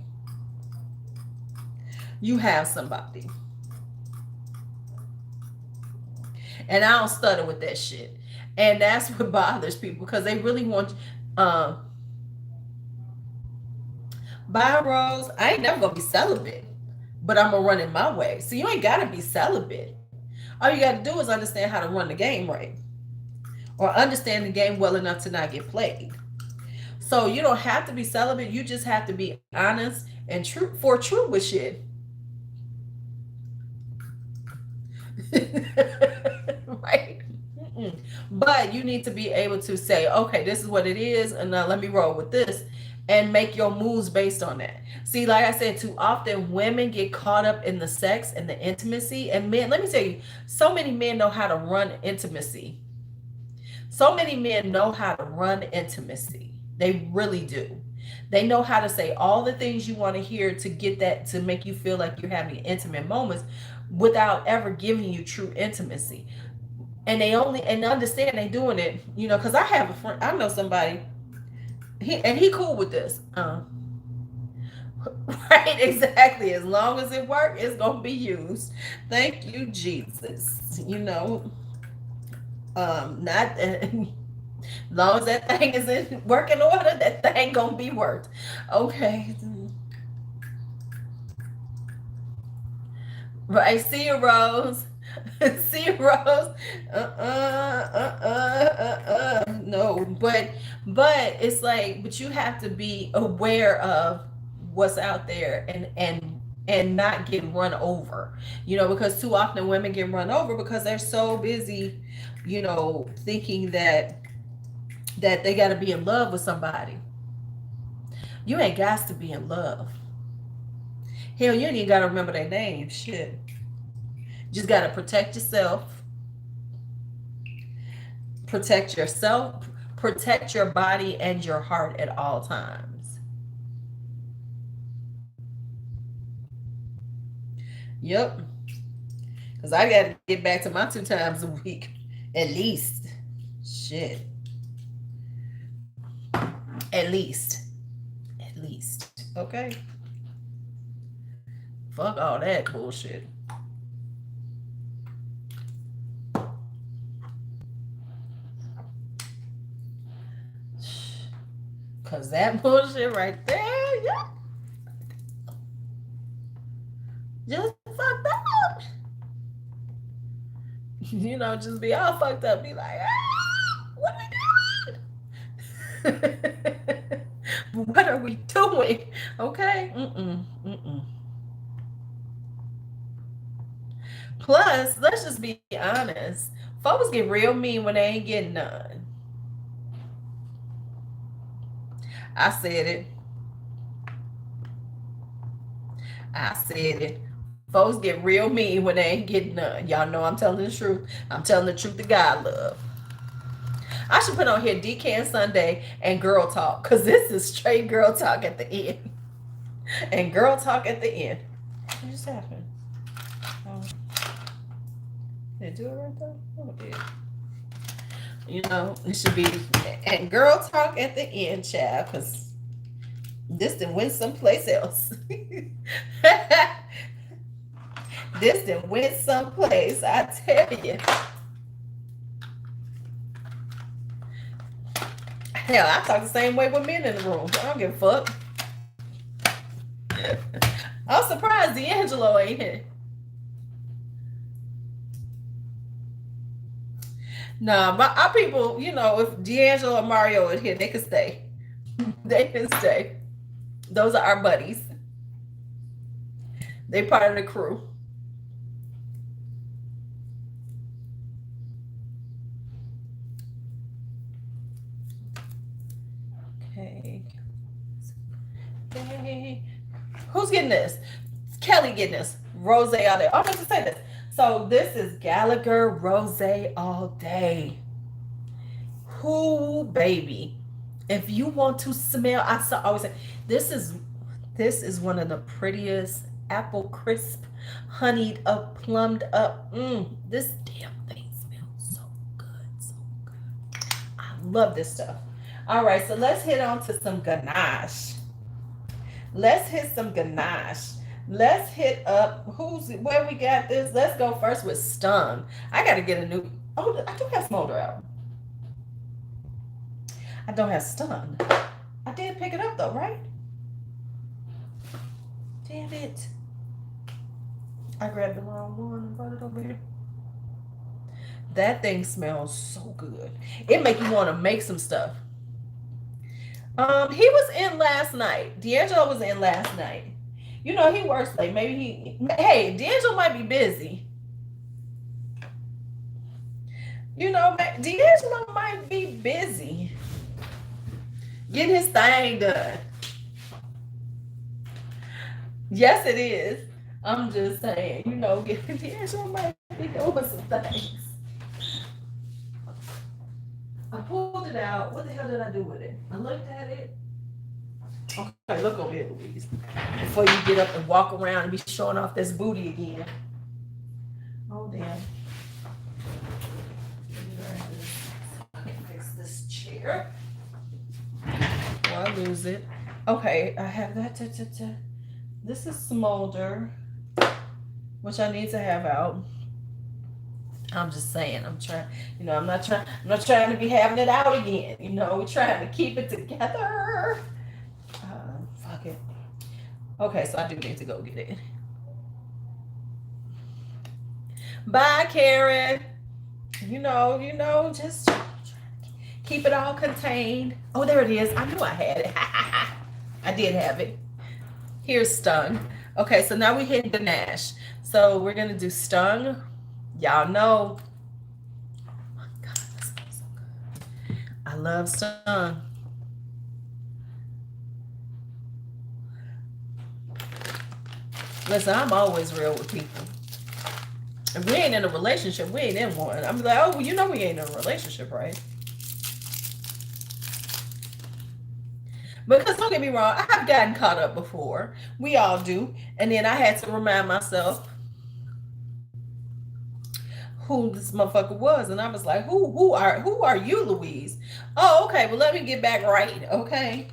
You have somebody. And I don't stutter with that shit. And that's what bothers people, because they really want bye, Rose. I ain't never gonna be celibate, but I'm gonna run it my way. So you ain't gotta be celibate. All you gotta do is understand how to run the game right, or understand the game well enough to not get played. So you don't have to be celibate. You just have to be honest and true with shit. Right. Mm-mm. But you need to be able to say, okay, this is what it is, and now let me roll with this, and make your moves based on that. See, like I said, too often women get caught up in the sex and the intimacy, and men, let me tell you, so many men know how to run intimacy. So many men know how to run intimacy. They really do. They know how to say all the things you want to hear to get that, to make you feel like you're having intimate moments without ever giving you true intimacy. And and understand they doing it, because I have a friend, I know somebody, he cool with this. Right, exactly. As long as it works, it's gonna be used. Thank you, Jesus. Not as long as that thing is in working order, that thing gonna be worked. Okay. Right, see you, Rose. See you, Rose. No, but it's like, but you have to be aware of what's out there, and not get run over, because too often women get run over because they're so busy, thinking that they got to be in love with somebody. You ain't got to be in love. Hell, you ain't even got to remember their name. Shit. Just got to protect yourself, protect yourself, protect your body and your heart at all times. Yep. Because I got to get back to my 2 times a week at least. Shit. At least. At least. Okay. Fuck all that bullshit. Cause that bullshit right there, yeah, just fucked up. Just be all fucked up. Be like, what are we doing? What are we doing? Okay. Plus, let's just be honest. Folks get real mean when they ain't getting none. I said it. I said it. Folks get real mean when they ain't getting none. Y'all know I'm telling the truth. I'm telling the truth to God love. I should put on here Decant Sunday and Girl Talk, because this is straight girl talk at the end. And girl talk at the end. What just happened? Did it do it right there? Oh, it did. It should be and girl talk at the end, child, because this done went someplace else. This done went someplace, I tell you. Hell, I talk the same way with men in the room. I don't give a fuck. I'm surprised D'Angelo ain't here. Nah, our people, if D'Angelo and Mario are here, they can stay. They can stay. Those are our buddies. They part of the crew. Okay. Okay. Who's getting this? Kelly getting this. Rose all day. I'm going to say this. So this is Gallagher Rose all day. Who, baby? If you want to smell, I always say this is one of the prettiest apple crisp, honeyed up, plumbed up. This damn thing smells so good, so good. I love this stuff. All right, so let's hit on to some ganache. Let's hit some ganache. Let's hit up where we got this. Let's go first with Stung. I got to get a new. Oh, I do have Smolder out. I don't have Stung. I did pick it up though, right? Damn it. I grabbed the wrong one and brought it over here. That thing smells so good. It make you want to make some stuff. He was in last night. D'Angelo was in last night. He works late. Maybe hey, D'Angelo might be busy. D'Angelo might be busy getting his thing done. Yes, it is. I'm just saying, D'Angelo might be doing some things. I pulled it out. What the hell did I do with it? I looked at it. Okay, look over here, Louise. Before you get up and walk around and be showing off this booty again. Oh, damn. I can fix this chair. Well, I lose it. Okay, I have that. This is Smolder, which I need to have out. I'm just saying, I'm trying, I'm not trying to be having it out again. We're trying to keep it together. Fuck it. Okay, so I do need to go get it. Bye, Karen. Just Keep it all contained. Oh, there it is. I knew I had it. I did have it. Here's stung. Okay, so now we hit the Nash. So we're gonna do stung. Y'all know. Oh my God, that smells so good. I love stung. Listen, I'm always real with people. If we ain't in a relationship, we ain't in one. I'm like, oh, well, you know we ain't in a relationship, right? Because don't get me wrong, I have gotten caught up before. We all do. And then I had to remind myself who this motherfucker was. And I was like, who are you, Louise? Oh, okay, well let me get back right, okay?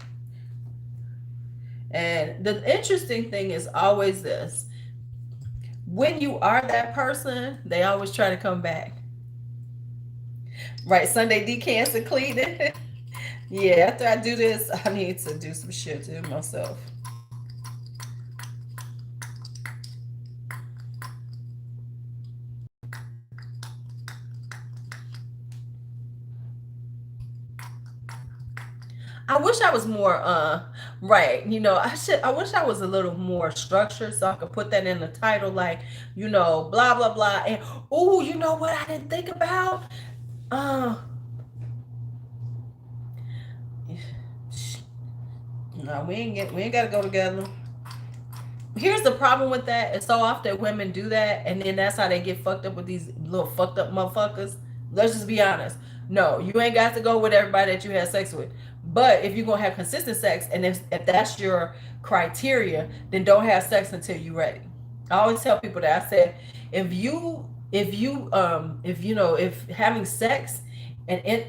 And the interesting thing is always this. When you are that person, they always try to come back. Right, Sunday decants and cleaning. Yeah, after I do this, I need to do some shit to myself. I wish I was more right. I wish I was a little more structured so I could put that in the title, like, blah blah blah. And oh, you know what I didn't think about? Uh no, we ain't gotta go together. Here's the problem with that. It's so often women do that, and then that's how they get fucked up with these little fucked up motherfuckers. Let's just be honest. No, you ain't got to go with everybody that you had sex with. But if you're gonna have consistent sex, and if that's your criteria, then don't have sex until you're ready. I always tell people that. I said, if having sex and it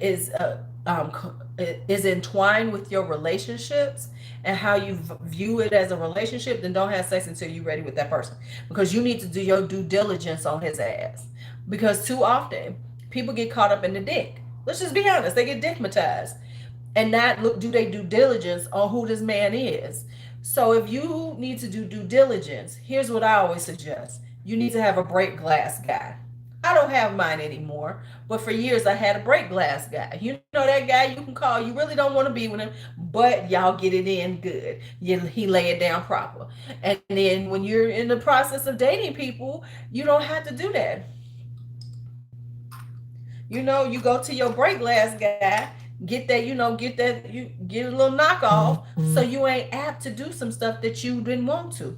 is entwined with your relationships and how you view it as a relationship, then don't have sex until you're ready with that person, because you need to do your due diligence on his ass. Because too often people get caught up in the dick. Let's just be honest, they get dickmatized and not look do they due diligence on who this man is. So if you need to do due diligence, here's what I always suggest. You need to have a break glass guy. I don't have mine anymore, but for years I had a break glass guy. You know that guy you can call. You really don't want to be with him, but y'all get it in good. He lay it down proper. And then when you're in the process of dating people, you don't have to do that. You go to your break glass guy, you get a little knockoff, so you ain't apt to do some stuff that you didn't want to.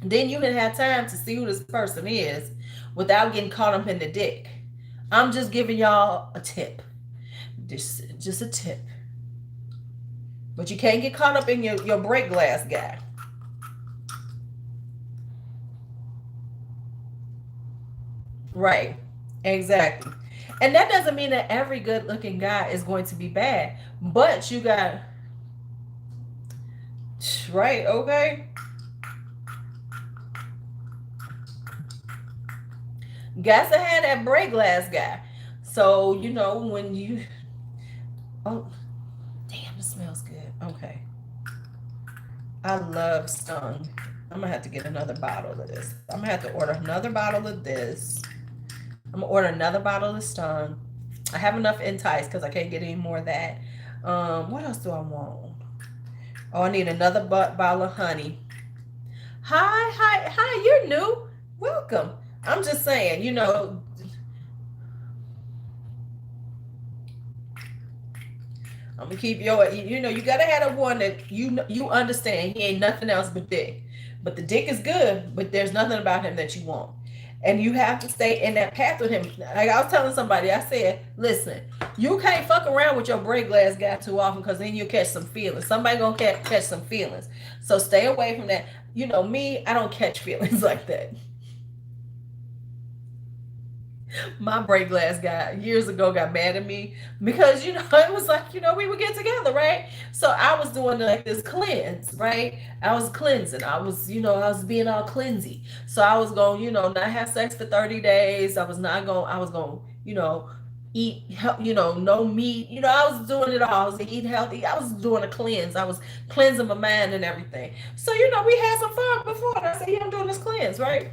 Then you didn't have time to see who this person is without getting caught up in the dick. I'm just giving y'all a tip. Just a tip. But you can't get caught up in your break glass guy. Right. Exactly. And that doesn't mean that every good looking guy is going to be bad. But you got right, okay? Got to have that break glass guy. So, when you oh damn, it smells good. Okay. I love Stung. I'm gonna have to get another bottle of this. I'm gonna have to order another bottle of this. I'm gonna order another bottle of Stung. I have enough Entice because I can't get any more of that. What else do I want? Oh, I need another bottle of honey. Hi, you're new. Welcome. I'm just saying, I'm gonna keep you gotta have a one that you understand he ain't nothing else but dick. But the dick is good, but there's nothing about him that you want. And you have to stay in that path with him. Like I was telling somebody, I said, listen, you can't fuck around with your break glass guy too often, because then you catch some feelings. Somebody gonna catch some feelings. So stay away from that. Me, I don't catch feelings like that. My break glass guy years ago got mad at me because it was like we would get together, right? So I was doing like this cleanse, right? I was cleansing. I was being all cleansy. So I was going not have sex for 30 days. I was going eat no meat. I was doing it all. I was eating healthy. I was doing a cleanse. I was cleansing my mind and everything. So we had some fun before, and I said, yeah, I'm doing this cleanse, right?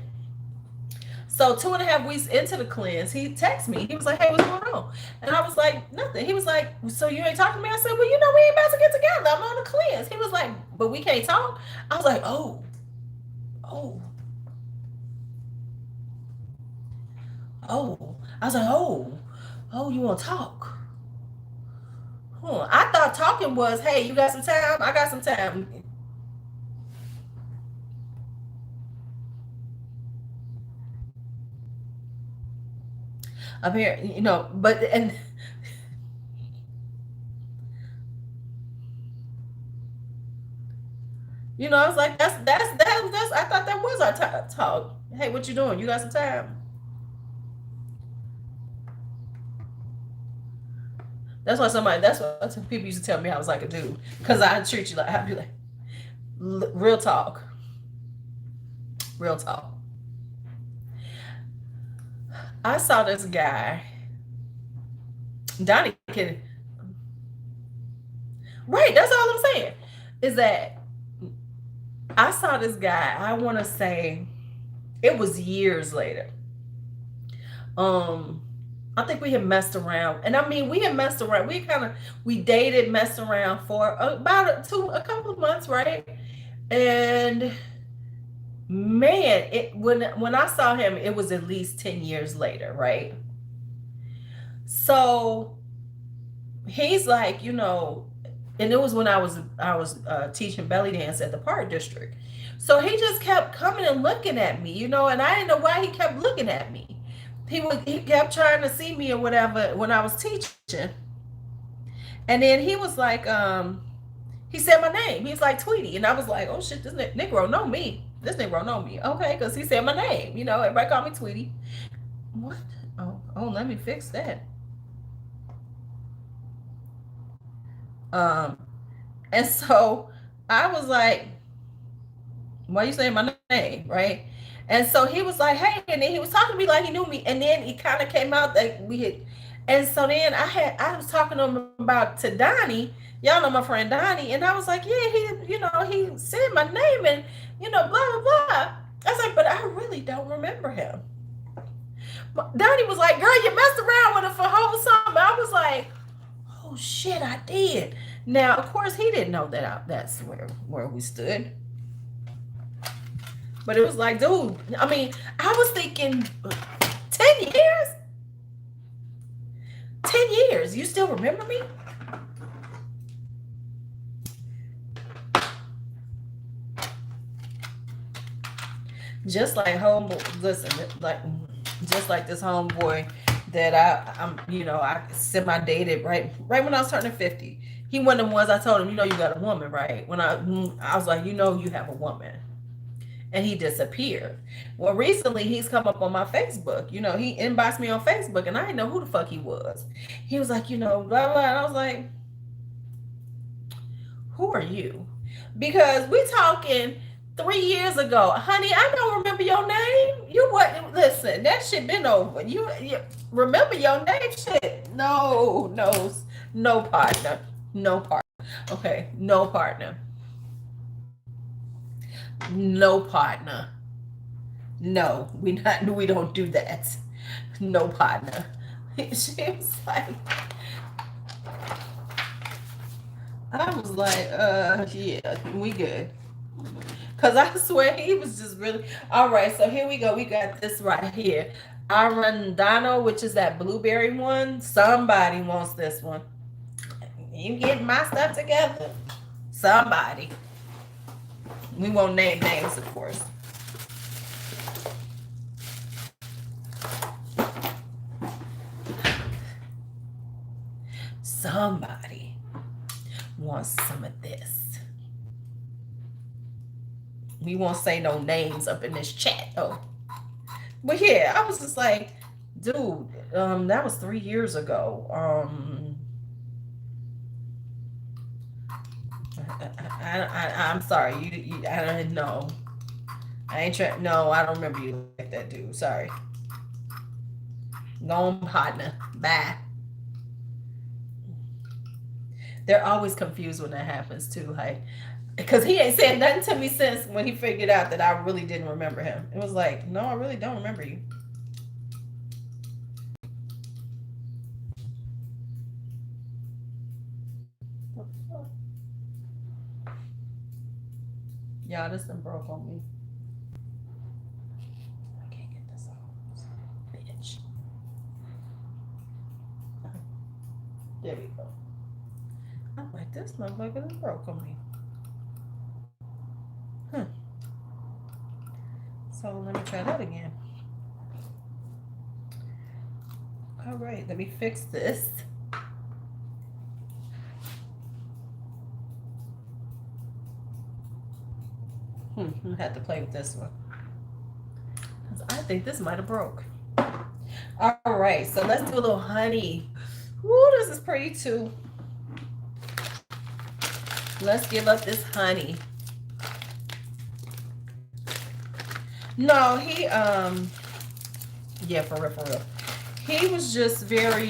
So 2.5 weeks into the cleanse, he texted me. He was like, "Hey, what's going on?" And I was like, "Nothing." He was like, "So you ain't talking to me?" I said, "Well, you know, we ain't about to get together. I'm on the cleanse." He was like, "But we can't talk." I was like, oh, oh. I was like, oh, you want to talk? I thought talking was, "Hey, you got some time? I got some time." I'm here, but and I was like, that's. I thought that was our talk. Hey, what you doing? You got some time? That's what some people used to tell me I was like a dude, because I treat you like, I'd be like, real talk, real talk. I saw this guy, Donnie can, right? That's all I'm saying. Is that I saw this guy. I want to say it was years later. Um, I think we had messed around, and I mean, we had messed around. We dated, messed around for about a couple of months, right? And man, when I saw him, it was at least 10 years later, right? So he's like, and it was when I was teaching belly dance at the park district. So he just kept coming and looking at me, and I didn't know why he kept looking at me. He kept trying to see me or whatever when I was teaching. And then he was like, he said my name. He's like, Tweety. And I was like, oh shit, this Negro know me. This Negro know me. Okay, because he said my name. Everybody call me Tweety. What? Oh, let me fix that. Um, and so I was like, why you saying my name, right? And so he was like, hey, and then he was talking to me like he knew me, and then he kind of came out that we had, and so then I was talking to him about to Donnie, y'all know my friend Donnie, and I was like, yeah, he said my name, and blah blah blah. I was like, but I really don't remember him. Donnie was like, girl, you messed around with him for whole summer. I was like, oh shit, I did. Now, of course, he didn't know that's where we stood. But it was like, dude, I mean, I was thinking 10 years? 10 years. You still remember me? Just like listen, like just like this homeboy that I semi dated right when I was turning 50. He one of the ones I told him, you got a woman, right? When I was like, you have a woman. And he disappeared. Well, recently he's come up on my Facebook. He inboxed me on Facebook, and I didn't know who the fuck he was. He was like, blah blah. And I was like, who are you? Because we talking 3 years ago, honey. I don't remember your name. You what? Listen, that shit been over. You remember your name? Shit. No, no partner, no partner. Okay, no partner. No partner. No, we don't do that. No partner. She was like, I was like, yeah, we good. Cause I swear he was just really all right. So here we go. We got this right here. Arundano, which is that blueberry one. Somebody wants this one. You getting my stuff together? Somebody. We won't name names, of course. Somebody wants some of this. We won't say no names up in this chat, though. But yeah, I was just like, dude, that was 3 years ago. I'm sorry. I don't know. I ain't trying. No, I don't remember you like that, dude. Sorry. Go on, partner. Bye. They're always confused when that happens too. Like, because he ain't said nothing to me since when he figured out that I really didn't remember him. It was like, no, I really don't remember you. Y'all, this done broke on me. I can't get this off. Bitch. There we go. I'm like, this motherfucker done broke on me. So let me try that again. All right, let me fix this. I had to play with this one. I think this might have broke. All right, so let's do a little honey. Ooh, this is pretty too. Let's give up this honey. No, he yeah, for real. He was just very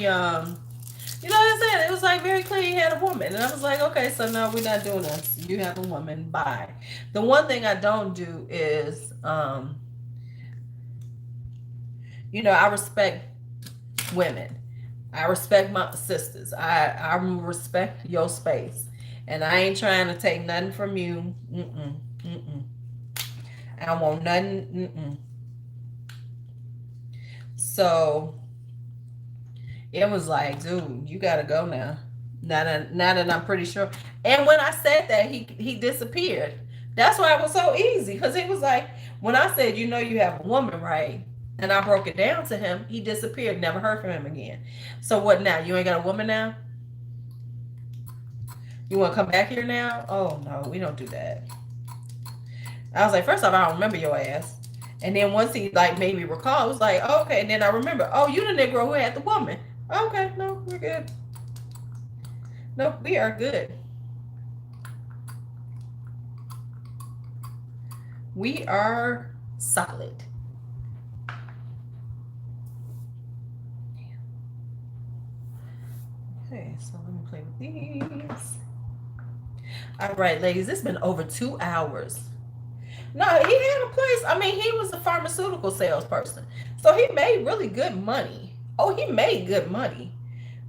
you know what I said? It was like very clear he had a woman. And I was like, okay, so no, we're not doing this. You have a woman, bye. The one thing I don't do is you know, I respect women. I respect my sisters. I respect your space. And I ain't trying to take nothing from you. I don't want nothing. So it was like, dude, you gotta go now. Now that I'm pretty sure. And when I said that, he disappeared. That's why it was so easy. Because he was like, when I said, you know, you have a woman, right? And I broke it down to him, he disappeared. Never heard from him again. So what now? You ain't got a woman now? You want to come back here now? Oh, no, we don't do that. I was like, first off, I don't remember your ass. And then once he like made me recall, I was like, oh, okay. And then I remember, oh, you the Negro who had the woman. Okay, no, we're good. Nope, we are good. We are solid. Okay, so let me play with these. All right, ladies, it's been over 2 hours. No, he had a place. I mean, he was a pharmaceutical salesperson. So he made really good money. Oh, he made good money.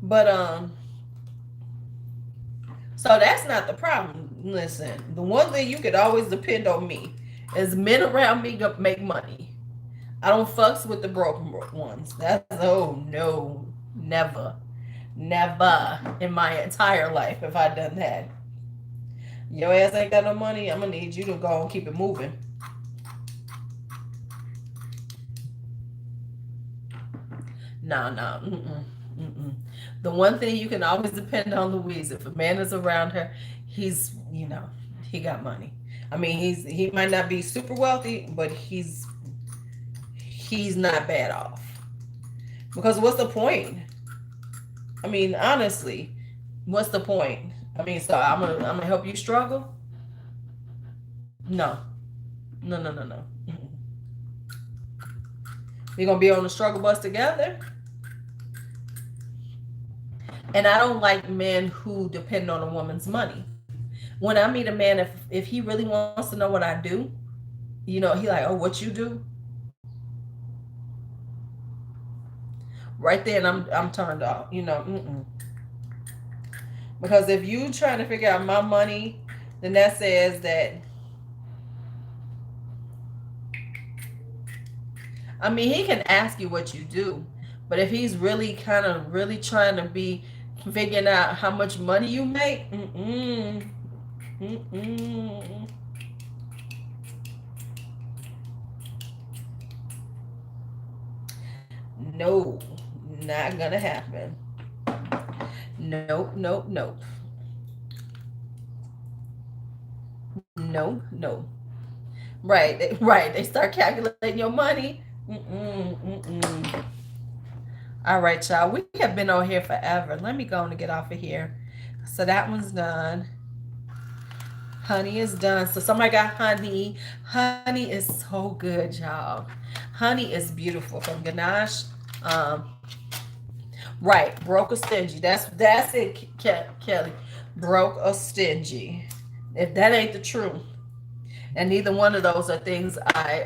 But so that's not the problem. Listen, the one thing you could always depend on me is men around me to make money. I don't fucks with the broken ones. That's oh no, never in my entire life have I done that. Your ass ain't got no money, I'm gonna need you to go and keep it moving. No. The one thing you can always depend on Louise, if a man is around her, he's, you know, he got money. I mean, he might not be super wealthy, but he's not bad off. Because what's the point? I mean, honestly, what's the point? I mean, so I'm gonna help you struggle? No. We're gonna be on the struggle bus together. And I don't like men who depend on a woman's money. When I meet a man, if he really wants to know what I do, you know, he like, oh, what you do? Right then, I'm turned off. You know, because if you trying to figure out my money, then that says that. I mean, he can ask you what you do, but if he's really kind of really trying to be figuring out how much money you make, no, not gonna happen. Nope. No. Right. They start calculating your money. All right, y'all. We have been on here forever. Let me go and get off of here. So that one's done. Honey is done. So somebody got honey. Honey is so good, y'all. Honey is beautiful from Ganache. Right, broke or stingy. That's it, Kelly. Broke or stingy. If that ain't the truth, and neither one of those are things I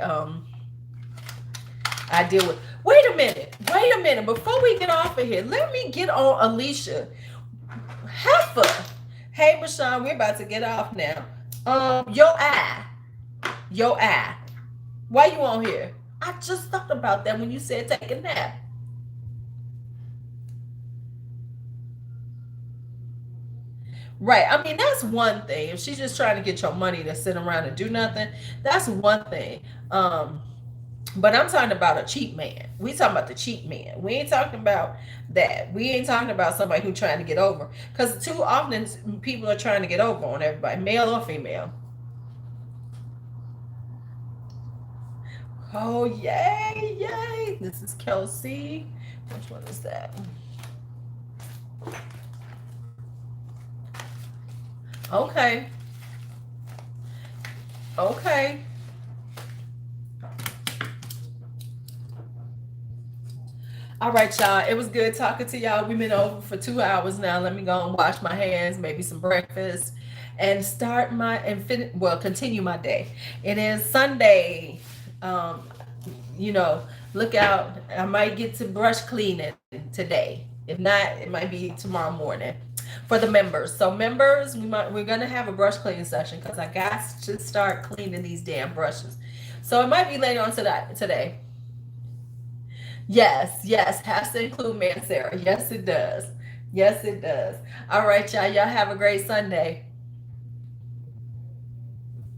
deal with. Wait a minute. Before we get off of here, let me get on Alicia. Hey, Bashan, we're about to get off now. Your eye. Why you on here? I just thought about that when you said take a nap. Right. I mean, that's one thing. If she's just trying to get your money to sit around and do nothing, that's one thing. Um, but I'm talking about a cheap man. We talking about the cheap man. We ain't talking about that. We ain't talking about somebody who trying to get over. Because too often people are trying to get over on everybody, male or female. Oh, yay, yay. This is Kelsey. Which one is that? Okay. Okay. All right, y'all. It was good talking to y'all. We've been over for 2 hours now. Let me go and wash my hands, maybe some breakfast, and start my continue my day. It is Sunday. Um, look out. I might get to brush cleaning today. If not, it might be tomorrow morning for the members. So members, we're gonna have a brush cleaning session because I got to start cleaning these damn brushes. So it might be later on today. Yes, yes, has to include Sarah. Yes, it does. Yes, it does. All right, y'all. Y'all have a great Sunday.